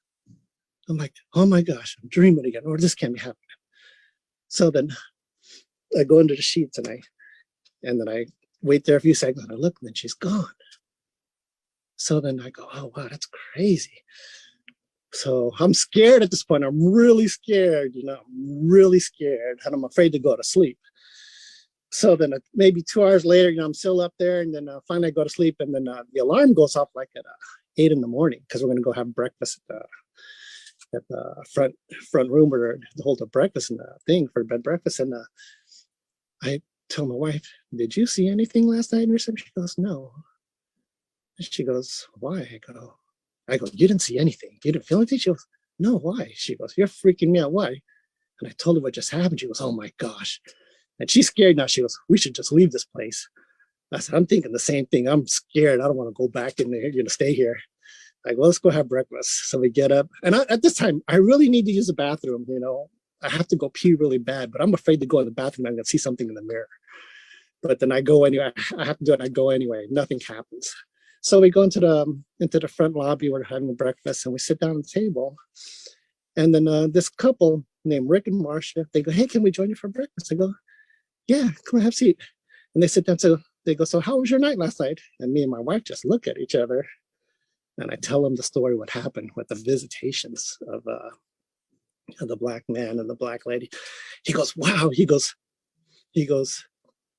I'm like, oh my gosh, I'm dreaming again, or this can't be happening. So then I go under the sheets and then I wait there a few seconds and I look, and then she's gone. So then I go, oh wow, that's crazy. So I'm scared at this point. I'm really scared, I'm really scared, and I'm afraid to go to sleep. So then maybe 2 hours later, I'm still up there, and then finally I go to sleep, and then the alarm goes off like at 8 in the morning, because we're going to go have breakfast at the front room where they hold the breakfast and the thing for bed breakfast. And I tell my wife, did you see anything last night? And she goes, no. And she goes, why? I go, you didn't see anything. You didn't feel anything? She goes, no, why? She goes, you're freaking me out. Why? And I told her what just happened. She goes, oh my gosh. And she's scared now. She goes, we should just leave this place. I said, I'm thinking the same thing. I'm scared. I don't want to go back in there, stay here. Like, well, let's go have breakfast. So we get up. And at this time, I really need to use the bathroom. I have to go pee really bad, but I'm afraid to go in the bathroom. I'm going to see something in the mirror. But then I go anyway. I have to do it. I go anyway. Nothing happens. So we go into the front lobby. We're having breakfast, and we sit down at the table. And then this couple named Rick and Marcia, they go, hey, can we join you for breakfast? I go, yeah, come on, have a seat. And they sit down. So they go, so how was your night last night? And me and my wife just look at each other. And I tell them the story, what happened with the visitations of the black man and the black lady. He goes, wow. He goes,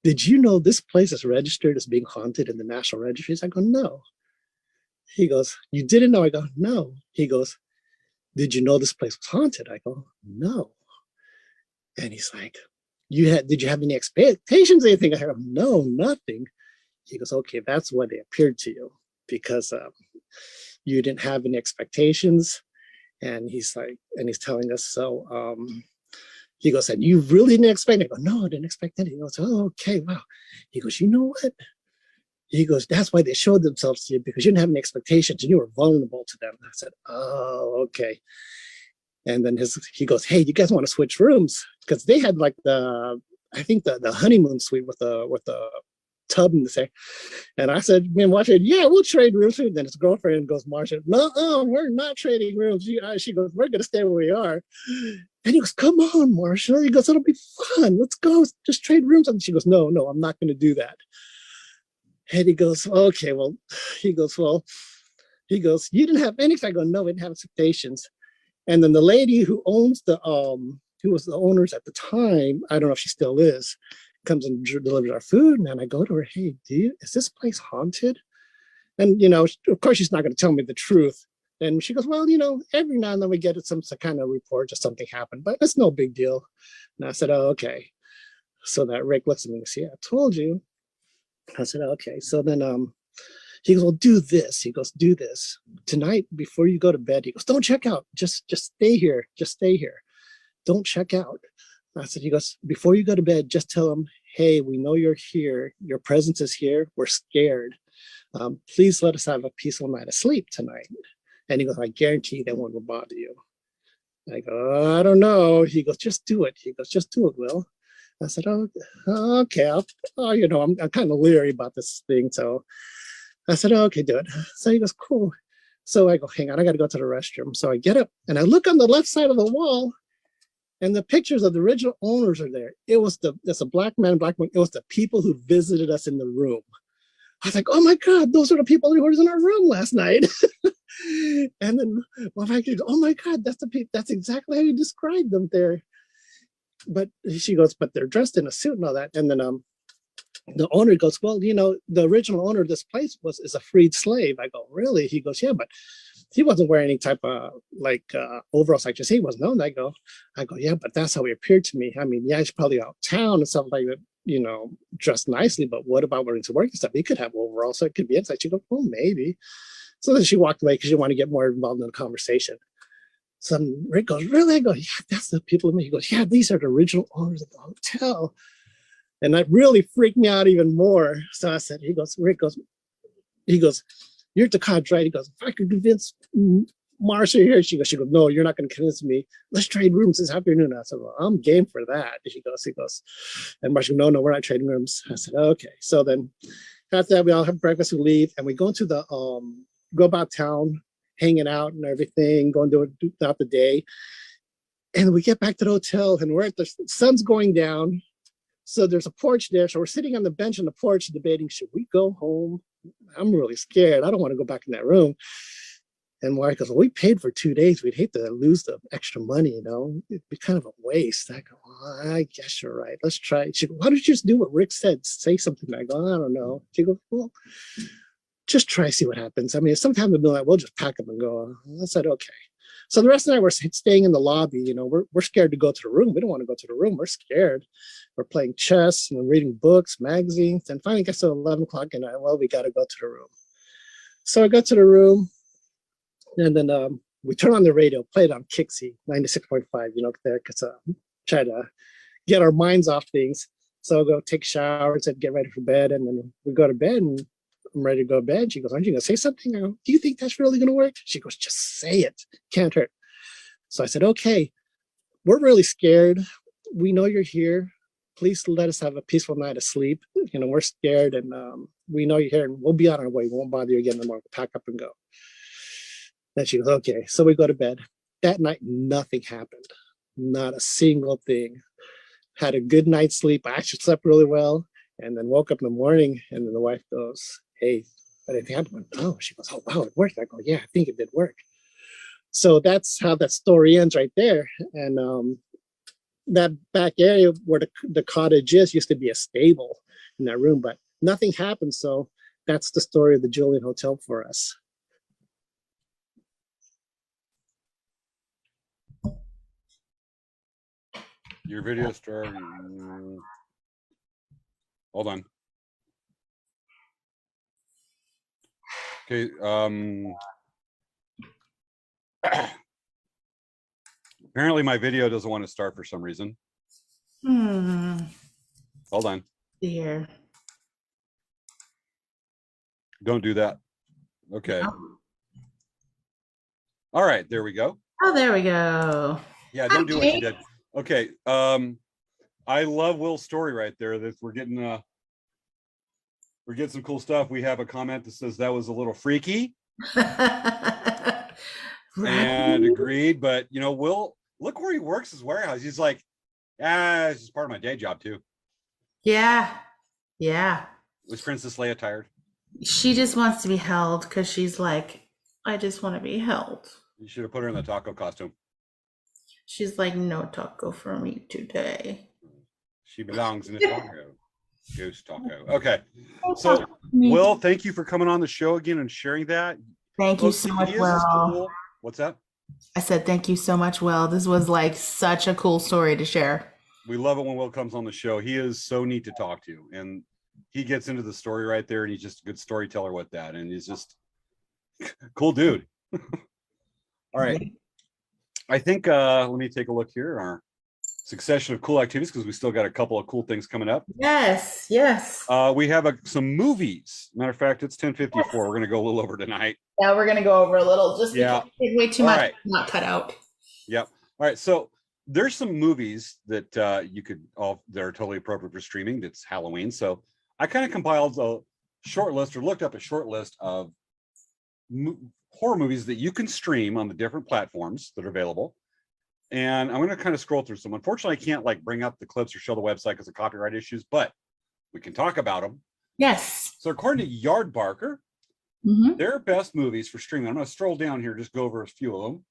did you know this place is registered as being haunted in the National Registries? I go, no. He goes, you didn't know? I go, no. He goes, did you know this place was haunted? I go, no. And he's like, did you have any expectations or anything? I go, no, nothing. He goes, okay, that's why they appeared to you, because you didn't have any expectations. And he's telling us, so he goes, and you really didn't expect it? I go, no, I didn't expect anything. He goes, oh, okay, wow. He goes, you know what? He goes, that's why they showed themselves to you, because you didn't have any expectations and you were vulnerable to them. I said, oh, okay. And then he goes, hey, you guys want to switch rooms? Because they had like the honeymoon suite with the tub in the thing. And I said, man, Marsha, yeah, we'll trade rooms. And then his girlfriend goes, Marsha, no, we're not trading rooms. She goes, we're going to stay where we are. And he goes, come on, Marsha. He goes, it'll be fun. Let's go. Just trade rooms. And she goes, no, I'm not going to do that. And he goes, okay, well, you didn't have anything. I go, no, we didn't have expectations. And then the lady who owns who was the owners at the time, I don't know if she still is, comes and delivers our food. And I go to her, hey, is this place haunted? And, of course, she's not going to tell me the truth. And she goes, well, every now and then we get some kind of report or something happened, but it's no big deal. And I said, oh, okay. So that Rick looks at me and says, yeah, I told you. I said, okay. So then he goes, well, do this. He goes, do this. Tonight, before you go to bed, he goes, don't check out. Just stay here. Just stay here. Don't check out. I said, he goes, before you go to bed, just tell them, hey, we know you're here. Your presence is here. We're scared. Please let us have a peaceful night of sleep tonight. And he goes, I guarantee that one will bother you. I go, I don't know. He goes, just do it. He goes, just do it, Will. I said, oh, okay. I'm kind of leery about this thing. So I said, oh, okay, do it. So he goes, cool. So I go, hang on, I got to go to the restroom. So I get up and I look on the left side of the wall, and the pictures of the original owners are there. It's a black man, black woman. It was the people who visited us in the room. I was like, oh my God, those are the people who were in our room last night. And then my wife goes, oh my God, that's exactly how you described them there. But she goes, but they're dressed in a suit and all that. And then the owner goes, well, the original owner of this place is a freed slave. I go, really? He goes, yeah, but he wasn't wearing any type of overalls like this. He was known. I go, yeah, but that's how he appeared to me. I mean, yeah, he's probably out of town and stuff like that, dressed nicely, but what about wearing to work and stuff? He could have overalls, so it could be inside. She goes, well, maybe. So then she walked away because she wanted to get more involved in the conversation. So Rick goes, really? I go, yeah, that's the people. He goes, yeah, these are the original owners of the hotel. And that really freaked me out even more. So I said, Rick goes, you're the card, right? He goes, if I could convince Marcia here, she goes, no, you're not going to convince me. Let's trade rooms this afternoon. I said, well, I'm game for that. He goes, and Marcia goes, no, we're not trading rooms. I said, okay. So then after that, we all have breakfast, we leave, and we go into the, go about town, hanging out and everything, going to do throughout the day. And we get back to the hotel and the sun's going down. So there's a porch there. So we're sitting on the bench on the porch debating, should we go home? I'm really scared. I don't want to go back in that room. And Mark goes, well, we paid for 2 days. We'd hate to lose the extra money, It'd be kind of a waste. I go, well, I guess you're right. Let's try it. She goes, why don't you just do what Rick said? Say something. I go, I don't know. She goes, well, just try, see what happens. I mean, sometimes we'll be like, we'll just pack up and go. I said, okay. So the rest of the night we're staying in the lobby. We're scared to go to the room. We don't want to go to the room. We're scared. We're playing chess and reading books, magazines, and finally it gets to 11 o'clock and we got to go to the room. So I go to the room, and then we turn on the radio, play it on Kixie 96.5. There, because try to get our minds off things. So I'll go take showers and get ready for bed, and then we go to bed and I'm ready to go to bed. She goes, aren't you going to say something? I go, do you think that's really going to work? She goes, just say it. Can't hurt. So I said, okay, we're really scared. We know you're here. Please let us have a peaceful night of sleep. We're scared, and we know you're here, and we'll be on our way. We won't bother you again tomorrow. We'll pack up and go. Then she goes, okay. So we go to bed. That night, nothing happened. Not a single thing. Had a good night's sleep. I actually slept really well, and then woke up in the morning, and then the wife goes, hey, what did happen? Oh, she goes, oh, wow, it worked. I go, yeah, I think it did work. So that's how that story ends right there. And that back area where the cottage used to be a stable in that room, but nothing happened. So that's the story of the Julian Hotel for us. Your video story. Hold on. Okay. Apparently my video doesn't want to start for some reason. Hold on. Dear. Don't do that. Okay. All right, there we go. Oh, there we go. Yeah, don't do what you did. Okay. I love Will's story right there. That we're getting some cool stuff. We have a comment that says that was a little freaky. And agreed, but Will, look where he works his warehouse. He's like, it's just part of my day job too. Yeah. Was Princess Leia tired? She just wants to be held because she's like, I just want to be held. You should have put her in the taco costume. She's like, no taco for me today. She belongs in the taco. Ghost taco. Okay. So Will, thank you for coming on the show again and sharing that. Thank you so much, Will. Cool. What's that? I said, thank you so much, Will. This was like such a cool story to share. We love it when Will comes on the show. He is so neat to talk to, and he gets into the story right there, and he's just a good storyteller with that, and he's just cool dude. All right. I think let me take a look here at our succession of cool activities, because we still got a couple of cool things coming up. Yes. We have some movies. Matter of fact, it's 10:54. We're going to go a little over tonight. Yeah, we're going to go over a little. Just because way too much. Right. Not cut out. Yep. All right. So there's some movies that you could that are totally appropriate for streaming. That's Halloween. So I kind of compiled a short list, or looked up a short list of horror movies that you can stream on the different platforms that are available. And I'm going to kind of scroll through some. Unfortunately, I can't bring up the clips or show the website because of copyright issues, but we can talk about them. Yes. So according to Yardbarker, Their best movies for streaming. I'm going to stroll down here, just go over a few of them.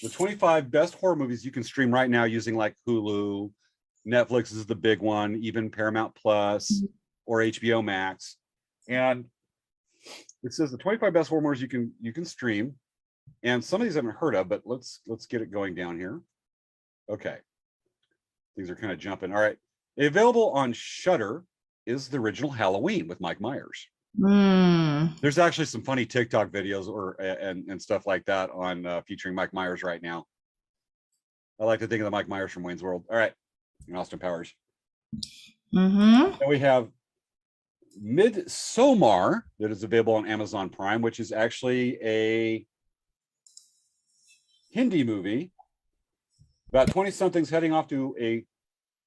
The 25 best horror movies you can stream right now using like Hulu, Netflix is the big one, even Paramount Plus or HBO Max. And it says the 25 best horror movies you can stream. And some of these I haven't heard of, but let's get it going down here. Okay. Things are kind of jumping. All right. Available on Shudder is the original Halloween with Mike Myers. There's actually some funny TikTok videos and stuff like that on featuring Mike Myers right now. I like to think of the Mike Myers from Wayne's World. All right. And Austin Powers. And we have Midsommar that is available on Amazon Prime, which is actually a Hindi movie about 20-somethings heading off to a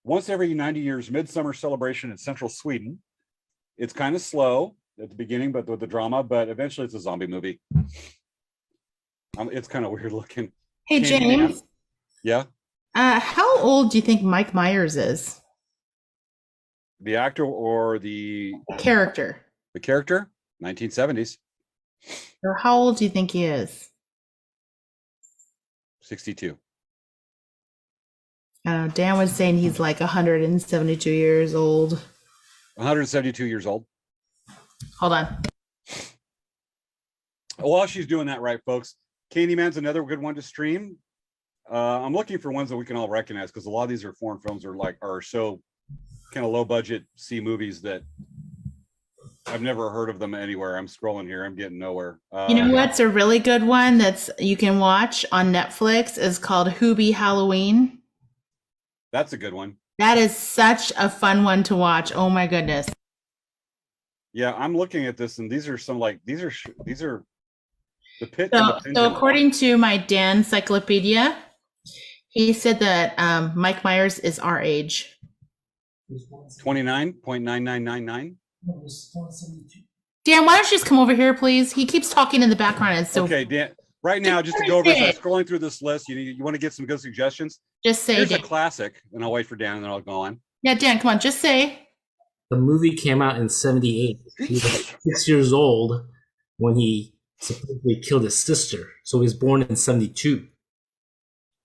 once every 90 years midsummer celebration in central Sweden. It's kind of slow at the beginning, but with the drama, but eventually it's a zombie movie. It's kind of weird looking. Hey, James. Yeah. How old do you think Mike Myers is? The actor or the character? The character, 1970s. Or how old do you think he is? 62. I don't know. Dan was saying he's like 172 years old. 172 years old. Hold on. While she's doing that, right, folks, Candyman's another good one to stream. I'm looking for ones that we can all recognize because a lot of these are foreign films are so kind of low budget C movies that I've never heard of them anywhere. I'm scrolling here. I'm getting nowhere. You know what's a really good one that's you can watch on Netflix is called Hubie Halloween. That's a good one. That is such a fun one to watch. Oh my goodness. Yeah, I'm looking at this, and these are the Pit. So according to my Dan encyclopedia, he said that Mike Myers is our age. 29.9999. Dan, why don't you just come over here, please? He keeps talking in the background. And so okay, Dan. Right now, just to go over, I'm scrolling through this list. You want to get some good suggestions? Just say here's Dan. a classic, and I'll wait for Dan, and then I'll go on. Yeah, Dan, come on, just say. The movie came out in 78. He was like 6 years old when he supposedly killed his sister. So he was born in 72.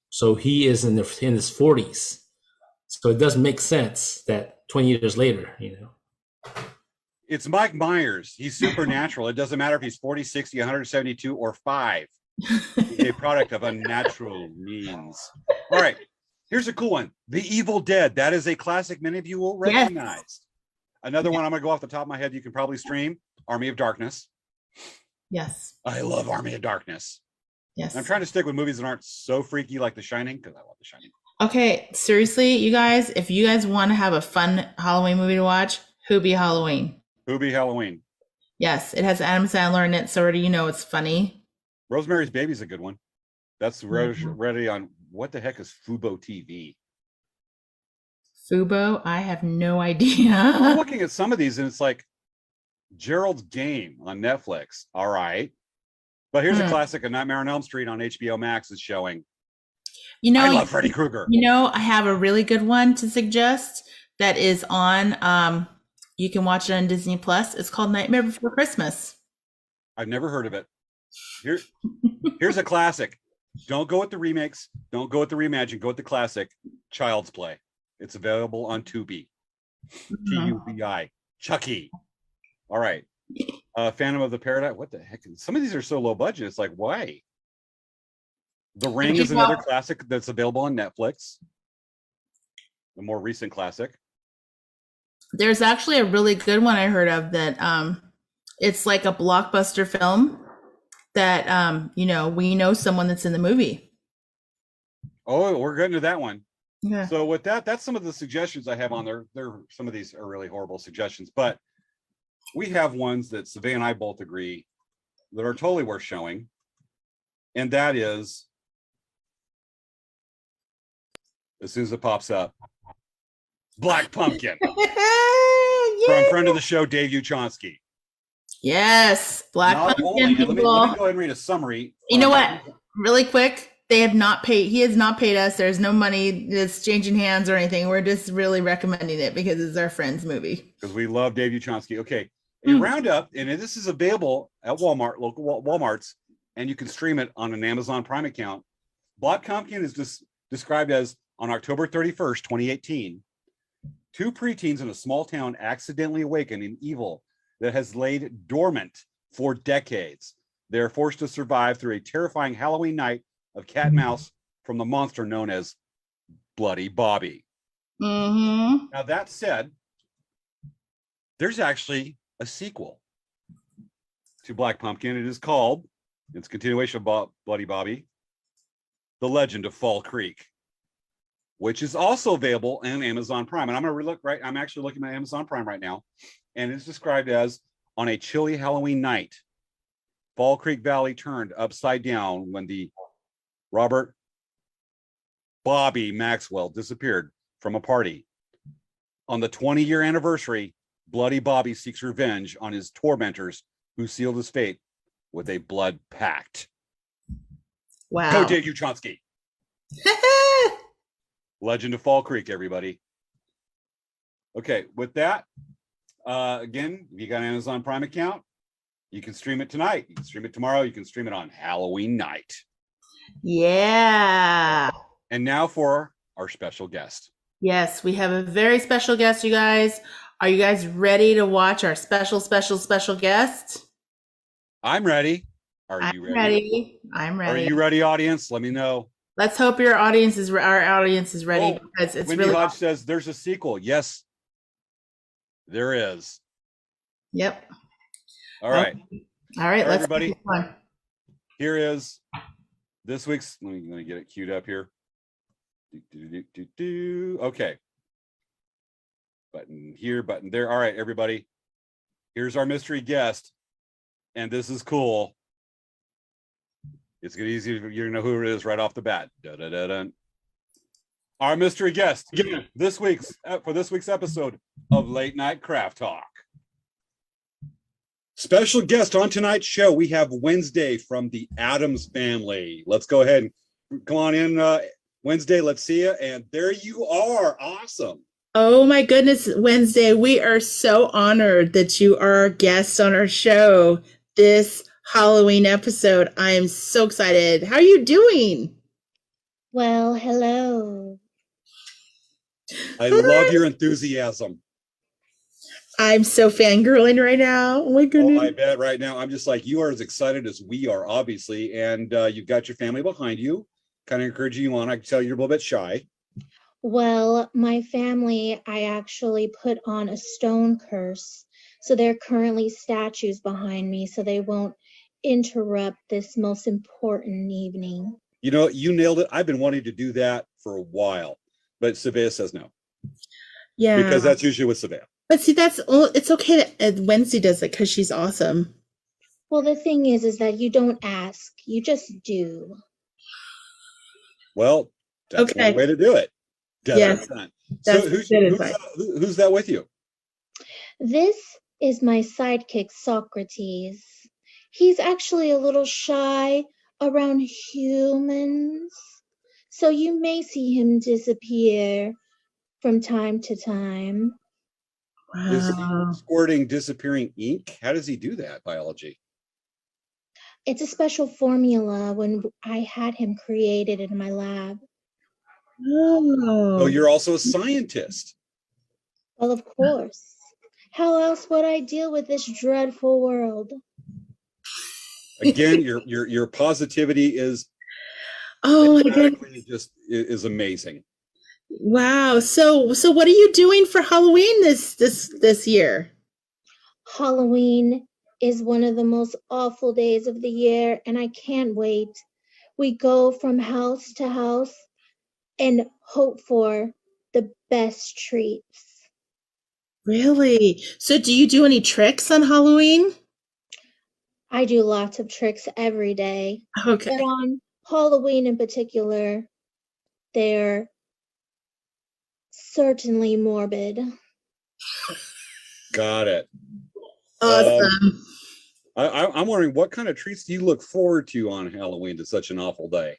So he is in his 40s. So it does make sense that 20 years later, It's Mike Myers. He's supernatural. It doesn't matter if he's 40, 60, 172, or 5. He's a product of unnatural means. All right. Here's a cool one. The Evil Dead. That is a classic many of you will recognize. Yes. Another one I'm going to go off the top of my head you can probably stream, Army of Darkness. Yes. I love Army of Darkness. Yes. And I'm trying to stick with movies that aren't so freaky like The Shining because I love The Shining. Okay, seriously, you guys, if you guys want to have a fun Halloween movie to watch, Hubie Halloween. Hubie Halloween. Yes, it has Adam Sandler in it, so already it's funny. Rosemary's Baby's a good one. That's ready on, what the heck is Fubo TV? Fubo? I have no idea. I'm looking at some of these and it's like Gerald's Game on Netflix. All right. But here's a classic, A Nightmare on Elm Street on HBO Max is showing. I love Freddy Krueger. I have a really good one to suggest that is on, you can watch it on Disney Plus. It's called Nightmare Before Christmas. I've never heard of it. Here's a classic. Don't go with the remakes. Don't go with the reimagine. Go with the classic, Child's Play. It's available on Tubi. Tubi. Chucky. All right. Phantom of the Paradise. What the heck? Some of these are so low budget. It's like, why? The Ring is another classic that's available on Netflix. The more recent classic. There's actually a really good one I heard of that it's like a blockbuster film that we know someone that's in the movie. Oh, we're getting to that one. Yeah. So with that's some of the suggestions I have on there. Some of these are really horrible suggestions, but we have ones that Svea and I both agree that are totally worth showing. And that is, as soon as it pops up, Black Pumpkin. From friend of the show, Dave Uchonsky. Yes, Black Pumpkin. Let me go ahead and read a summary. You know what? Really quick, they have not paid. He has not paid us. There's no money that's changing hands or anything. We're just really recommending it because it's our friend's movie. Because we love Dave Uchonsky. Okay, A roundup, and this is available at Walmart, local Walmarts, and you can stream it on an Amazon Prime account. Black Pumpkin is described as on October 31st, 2018, 2 preteens in a small town accidentally awaken an evil that has laid dormant for decades. They are forced to survive through a terrifying Halloween night of cat and mouse from the monster known as Bloody Bobby. Mm-hmm. Now, that said, there's actually a sequel to Black Pumpkin. It is called, it's a continuation of Bloody Bobby, The Legend of Fall Creek, which is also available on Amazon Prime. And I'm going to look right, I'm actually looking at Amazon Prime right now, and it's described as on a chilly Halloween night, Fall Creek Valley turned upside down when the Robert Bobby Maxwell disappeared from a party. On the 20-year anniversary, Bloody Bobby seeks revenge on his tormentors who sealed his fate with a blood pact. Wow. Go Dave Uchonsky. Legend of Fall Creek, everybody. Okay, with that, again, if you got an Amazon Prime account, you can stream it tonight. You can stream it tomorrow. You can stream it on Halloween night. Yeah. And now for our special guest. Yes, we have a very special guest, you guys. Are you guys ready to watch our special guest? I'm ready. Are you ready? I'm ready. Are you ready, audience? Let me know. Let's hope our audience is ready, because it's Wendy really Hodge awesome. says there's a sequel. Yes, there is. Yep. All right. All right, let's everybody. keep going. Here is this week's. Let me get it queued up here. Okay. Button here, button there. All right, everybody. Here's our mystery guest, and this is cool. It's gonna be easy. You're gonna know who it is right off the bat. Da-da-da-da. Our mystery guest for this week's episode of Late Night Craft Talk. Special guest on tonight's show, we have Wednesday from the Addams family. Let's go ahead and come on in, Wednesday. Let's see you. And there you are. Awesome. Oh my goodness, Wednesday. We are so honored that you are our guest on our show this Halloween episode. I am so excited. How are you doing? Well, hello. I love your enthusiasm. I'm so fangirling right now. Oh my goodness. Oh, I bet right now. I'm just like, you are as excited as we are, obviously. And you've got your family behind you, kind of encouraging you on. I can tell you're a little bit shy. Well, my family, I actually put on a stone curse. So there are currently statues behind me so they won't interrupt this most important evening. You know, you nailed it. I've been wanting to do that for a while, but Svea says no. Yeah. Because that's usually with Svea. But see, it's okay that Wednesday does it because she's awesome. Well, the thing is that you don't ask, you just do. Well, that's Okay. one way to do it. Yes, So that's good advice. who's that with you? This is my sidekick, Socrates. He's actually a little shy around humans, so you may see him disappear from time to time. Is Wow. he squirting disappearing ink? How does he do that? Biology. It's a special formula when I had him created in my lab. Oh. Oh, you're also a scientist. Well, of course. How else would I deal with this dreadful world? Again, your positivity is Oh my goodness. just is amazing. Wow. So what are you doing for Halloween this year? Halloween is one of the most awful days of the year, and I can't wait. We go from house to house and hope for the best treats. Really? So do you do any tricks on Halloween? I do lots of tricks every day, Okay. but on Halloween in particular, they're certainly morbid. Got it. Awesome. I'm wondering, what kind of treats do you look forward to on Halloween to such an awful day?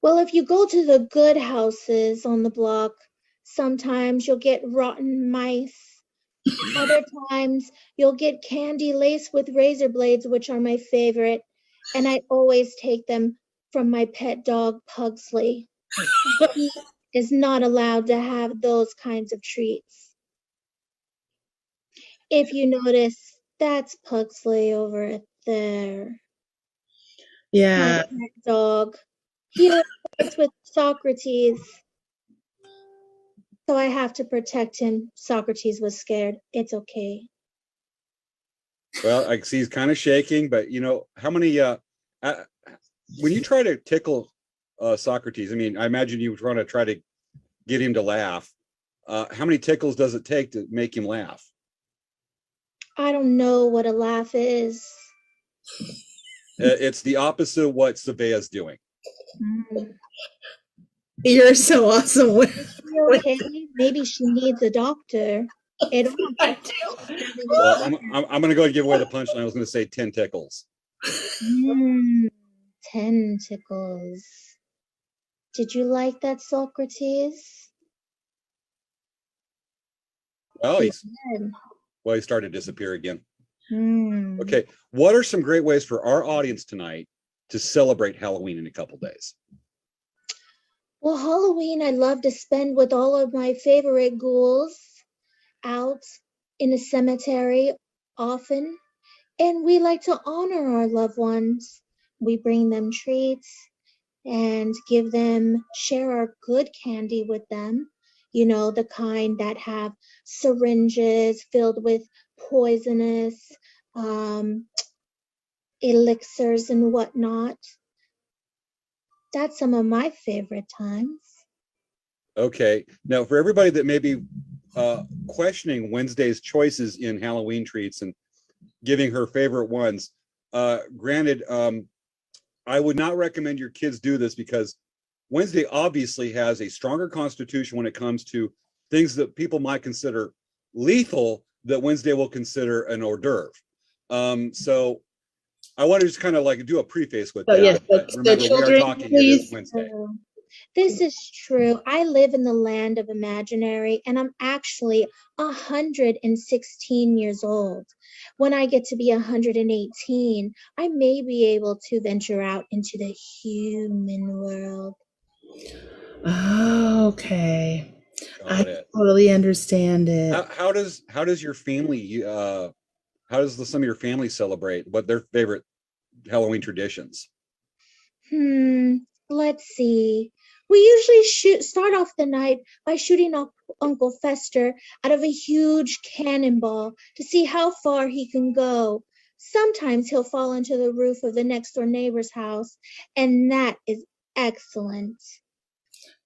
Well, if you go to the good houses on the block, sometimes you'll get rotten mice Other times, you'll get candy laced with razor blades, which are my favorite, and I always take them from my pet dog, Pugsley. He is not allowed to have those kinds of treats. If you notice, that's Pugsley over there. Yeah. My pet dog. He fights with Socrates, so I have to protect him. Socrates was scared. It's okay. Well, I see he's kind of shaking, but how many when you try to tickle Socrates, I mean, I imagine you want to try to get him to laugh. How many tickles does it take to make him laugh? I don't know what a laugh is. It's the opposite of what Svea's doing. You're so awesome. Is she okay? Maybe she needs a doctor. It I do. Well, I'm going to go and give away the punchline. I was going to say 10 tickles. 10 tickles. Did you like that, Socrates? Well, he Good. started to disappear again. Hmm. Okay, what are some great ways for our audience tonight to celebrate Halloween in a couple days? Well, Halloween I love to spend with all of my favorite ghouls out in a cemetery often, and we like to honor our loved ones. We bring them treats and share our good candy with them, the kind that have syringes filled with poisonous elixirs and whatnot. That's some of my favorite times. Okay, now for everybody that may be questioning Wednesday's choices in Halloween treats and giving her favorite ones, granted, I would not recommend your kids do this because Wednesday obviously has a stronger constitution when it comes to things that people might consider lethal that Wednesday will consider an hors d'oeuvre. So I want to just kind of like do a preface with that. Yes, But so remember, we are children, talking, it please. is Wednesday. This is true. I live in the land of imaginary, and I'm actually 116 years old. When I get to be 118, I may be able to venture out into the human world. Oh, okay. Got I it. totally understand it. How does your family how does some of your family celebrate? What their favorite Halloween traditions? Let's see. We usually start off the night by shooting Uncle Fester out of a huge cannonball to see how far he can go. Sometimes he'll fall into the roof of the next door neighbor's house, and that is excellent.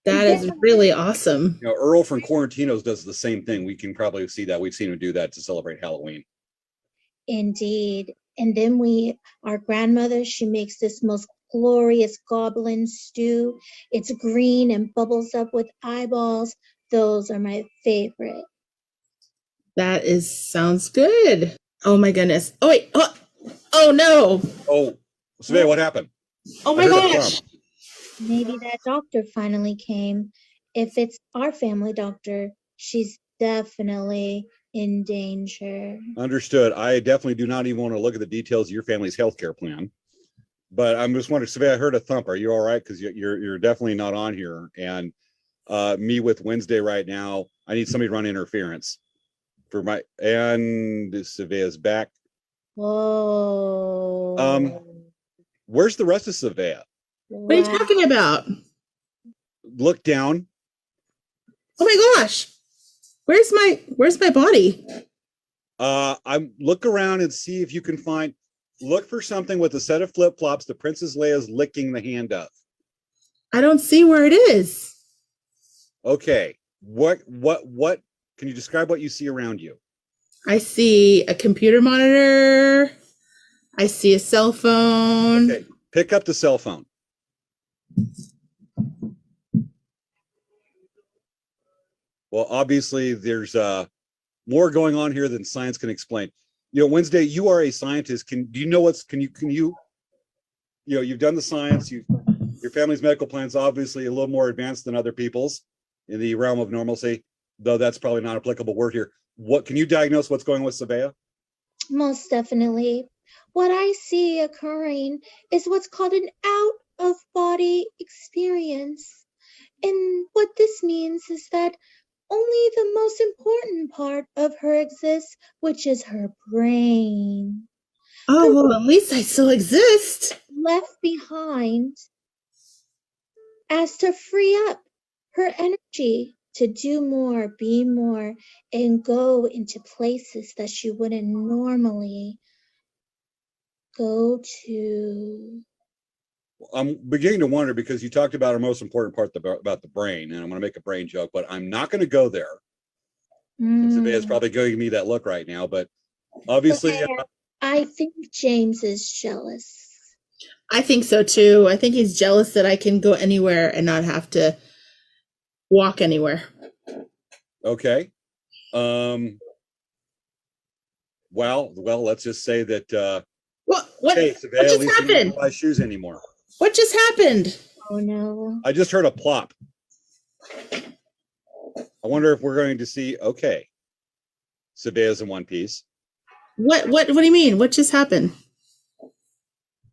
That is really awesome. Earl from Quarantinos does the same thing. We can probably see that. We've seen him do that to celebrate Halloween. Indeed. And then our grandmother, she makes this most glorious goblin stew. It's green and bubbles up with eyeballs. Those are my favorite. That sounds good. Oh my goodness. Oh wait. Oh no. Oh, Svea, what happened? Oh my gosh. Maybe that doctor finally came. If it's our family doctor, she's definitely in danger. Understood. I definitely do not even want to look at the details of your family's healthcare plan. But I'm just wondering, Svea, I heard a thump. Are you all right? Because you're definitely not on here. And me with Wednesday right now, I need somebody to run interference for and Svea's back. Whoa. Where's the rest of Svea? What are you talking about? Look down. Oh my gosh. Where's my body? Look around and see if you can look for something with a set of flip-flops that Princess Leia's licking the hand of. I don't see where it is. Okay. What can you describe what you see around you? I see a computer monitor. I see a cell phone. Okay. Pick up the cell phone. Well, obviously there's more going on here than science can explain. Wednesday, you are a scientist. Do you know you've done the science, your family's medical plan is obviously a little more advanced than other people's in the realm of normalcy, though that's probably not an applicable word here. what can you diagnose what's going with Svea? Most definitely. What I see occurring is what's called an out-of-body experience. And what this means is that only the most important part of her exists, which is her brain, Oh, well, at least I still exist. left behind as to free up her energy to do more, be more, and go into places that she wouldn't normally go to. I'm beginning to wonder because you talked about our most important part about the brain, and I'm going to make a brain joke, but I'm not going to go there. And Svea's probably giving me that look right now, but obviously, I think James is jealous. I think so too. I think he's jealous that I can go anywhere and not have to walk anywhere. okay. Well, let's just say that. What Hey, Svea, just at least you happened? don't buy shoes anymore. What just happened? Oh no. I just heard a plop. I wonder if we're going to see. Okay, Svea's in one piece. What do you mean? What just happened?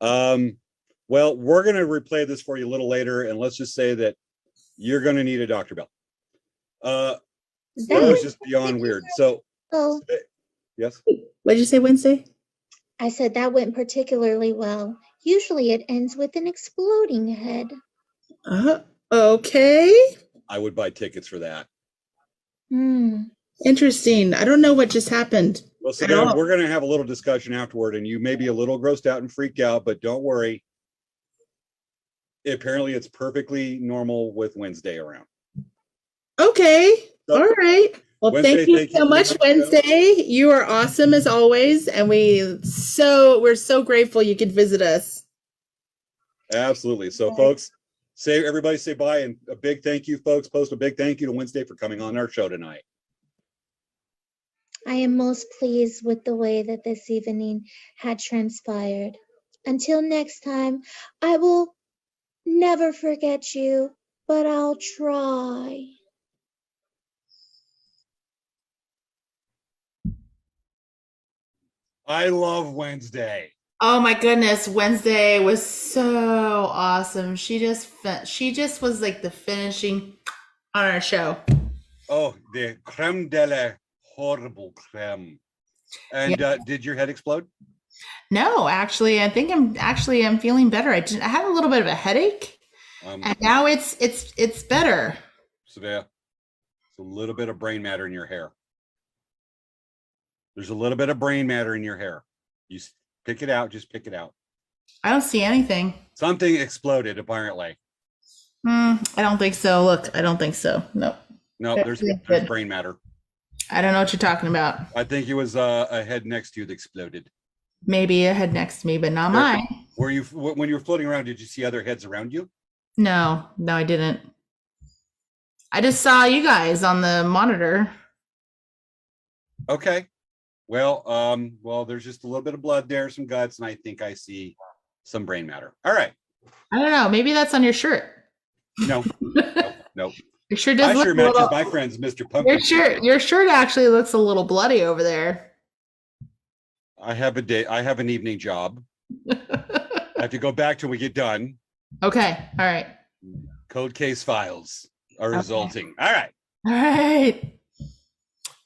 Well, we're going to replay this for you a little later, and let's just say that you're going to need a Dr. Bell. That was just beyond weird. So, Oh, yes. What did you say, Wednesday? I said that went particularly well. Usually it ends with an exploding head. Okay. I would buy tickets for that. Interesting. I don't know what just happened. Well, so at then all. we're going to have a little discussion afterward, and you may be a little grossed out and freaked out, but don't worry. Apparently, it's perfectly normal with Wednesday around. Okay. So, All right. Well, Wednesday, thank you so much, Wednesday. You are awesome as always, and we're so grateful you could visit us. Absolutely. So, folks, everybody say bye, and a big thank you, folks. Post a big thank you to Wednesday for coming on our show tonight. I am most pleased with the way that this evening had transpired. Until next time, I will never forget you, but I'll try. I love Wednesday. Oh my goodness, Wednesday was so awesome. She just was like the finishing on our show. Oh, the creme de la horrible creme. And did your head explode? No, actually, I think I'm feeling better. I had a little bit of a headache, and now it's better. Svea, it's a little bit of brain matter in your hair. There's a little bit of brain matter in your hair. You pick it out, just pick it out. I don't see anything. Something exploded, apparently. I don't think so. Look, I don't think so. No. No, there's brain matter. I don't know what you're talking about. I think it was a head next to you that exploded. Maybe a head next to me, but not mine. Were you, when you were floating around, did you see other heads around you? No, I didn't. I just saw you guys on the monitor. Okay. Well, there's just a little bit of blood there, some guts, and I think I see some brain matter. All right. I don't know. Maybe that's on your shirt. No. No. Your shirt does I look sure a matches little, my friends, Mr. Pumpkin. your shirt actually looks a little bloody over there. I have an evening job. I have to go back till we get done. Okay. All right. Cold case files are Okay. resulting. All right. All right.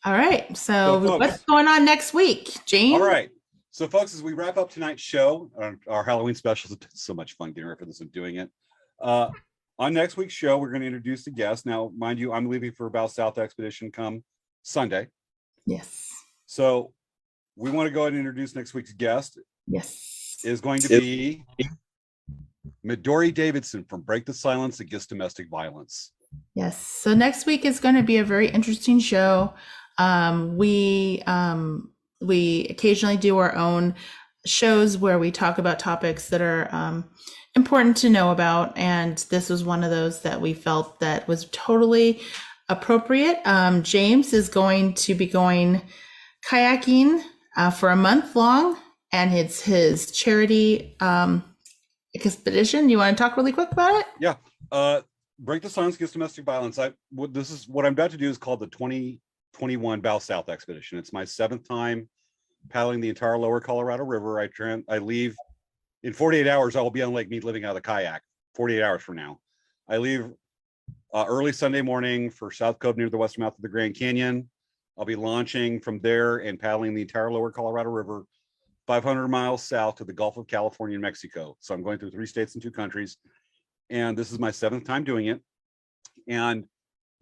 All right. So folks, what's going on next week, James? All right. So, folks, as we wrap up tonight's show, our Halloween specials, it's so much fun getting ready for this and doing it. On next week's show, we're going to introduce the guest. Now, mind you, I'm leaving for Bow South Expedition come Sunday. Yes. So we want to go ahead and introduce next week's guest. Yes. Is going to be Midori Davidson from Break the Silence Against Domestic Violence. Yes. So next week is going to be a very interesting show. We occasionally do our own shows where we talk about topics that are important to know about, and this was one of those that we felt that was totally appropriate. James is going to be going kayaking for a month long, and it's his charity expedition. You want to talk really quick about it? Yeah. Break the Silence Against Domestic Violence. This is what I'm about to do is called the 21 Bow South expedition. It's my 7th time paddling the entire lower Colorado River. I leave in 48 hours. I will be on Lake Mead living out of the kayak. 48 hours from now. I leave early Sunday morning for South Cove near the western mouth of the Grand Canyon. I'll be launching from there and paddling the entire lower Colorado River, 500 miles south to the Gulf of California and Mexico. So I'm going through 3 states and 2 countries. And this is my 7th time doing it. And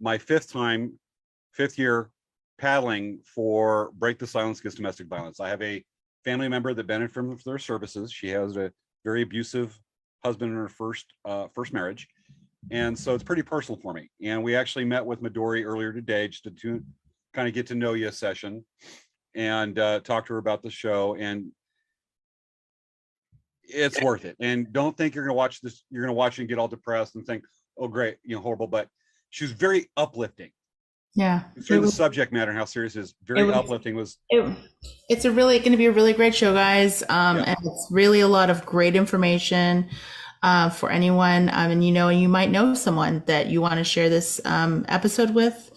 my 5th year paddling for Break the Silence Against Domestic Violence. I have a family member that benefited from their services. She has a very abusive husband in her first marriage. And so it's pretty personal for me. And we actually met with Midori earlier today just to kind of get to know you session and talk to her about the show. And it's worth it. And don't think you're going to watch this, you're going to watch it and get all depressed and think, oh, great, horrible. But she was very uplifting. Yeah. Through the subject matter and how serious it is. Very uplifting. It's going to be a really great show, guys. And it's really a lot of great information for anyone. And you might know someone that you want to share this episode with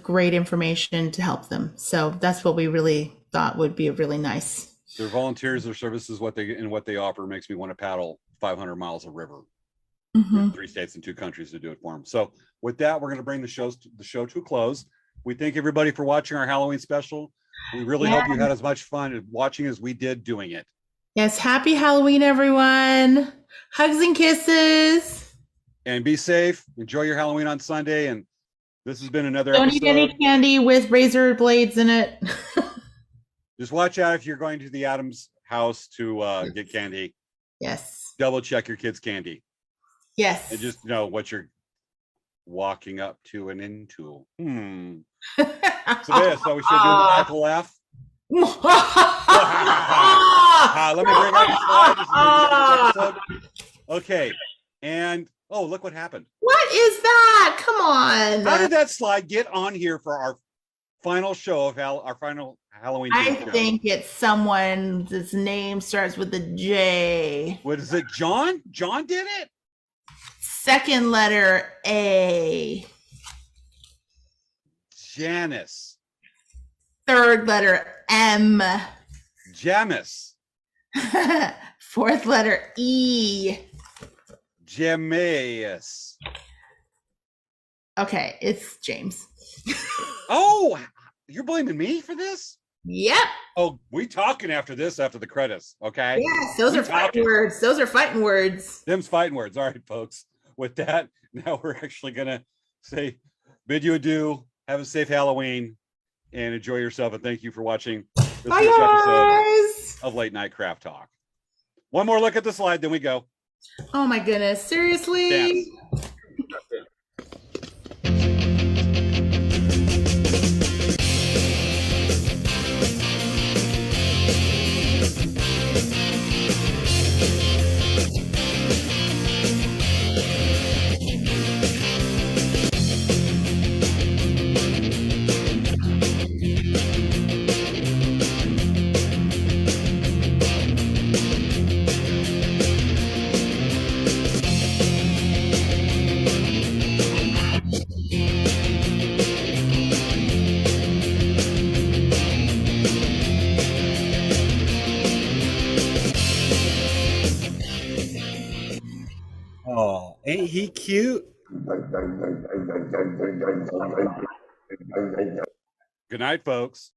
great information to help them. So that's what we really thought would be a really nice. Their volunteers, their services, what they offer makes me want to paddle 500 miles of river. 3 states and 2 countries to do it for them. So with that, we're going to bring the show to a close. We thank everybody for watching our Halloween special. We really hope you had as much fun watching as we did doing it. Yes. Happy Halloween, everyone. Hugs and kisses. And be safe. Enjoy your Halloween on Sunday. And this has been another Don't episode. eat any candy with razor blades in it. Just watch out if you're going to the Adams house to get candy. Yes. Double check your kids' candy. Yes. And just know what you're walking up to and into. So we should do the Michael laugh. Let me bring up the slide. Okay. And look what happened. What is that? Come on. How did that slide get on here for our final show of our final Halloween show? I think it's someone's name starts with a J. What is it? John? John did it? Second letter A. Janice. Third letter M. Jamis. 4th letter E. Jameus. Okay, it's James. Oh, you're blaming me for this? Yep. Oh, we talking after this, after the credits, okay? Yes, those are fighting words. Those are fighting words. Them's fighting words. All right, folks. With that, now we're actually gonna bid you adieu. Have a safe Halloween and enjoy yourself. And thank you for watching this week's episode of Late Night Craft Talk. One more look at the slide, then we go. Oh my goodness! Seriously. Dance. Oh, ain't he cute? Good night, folks.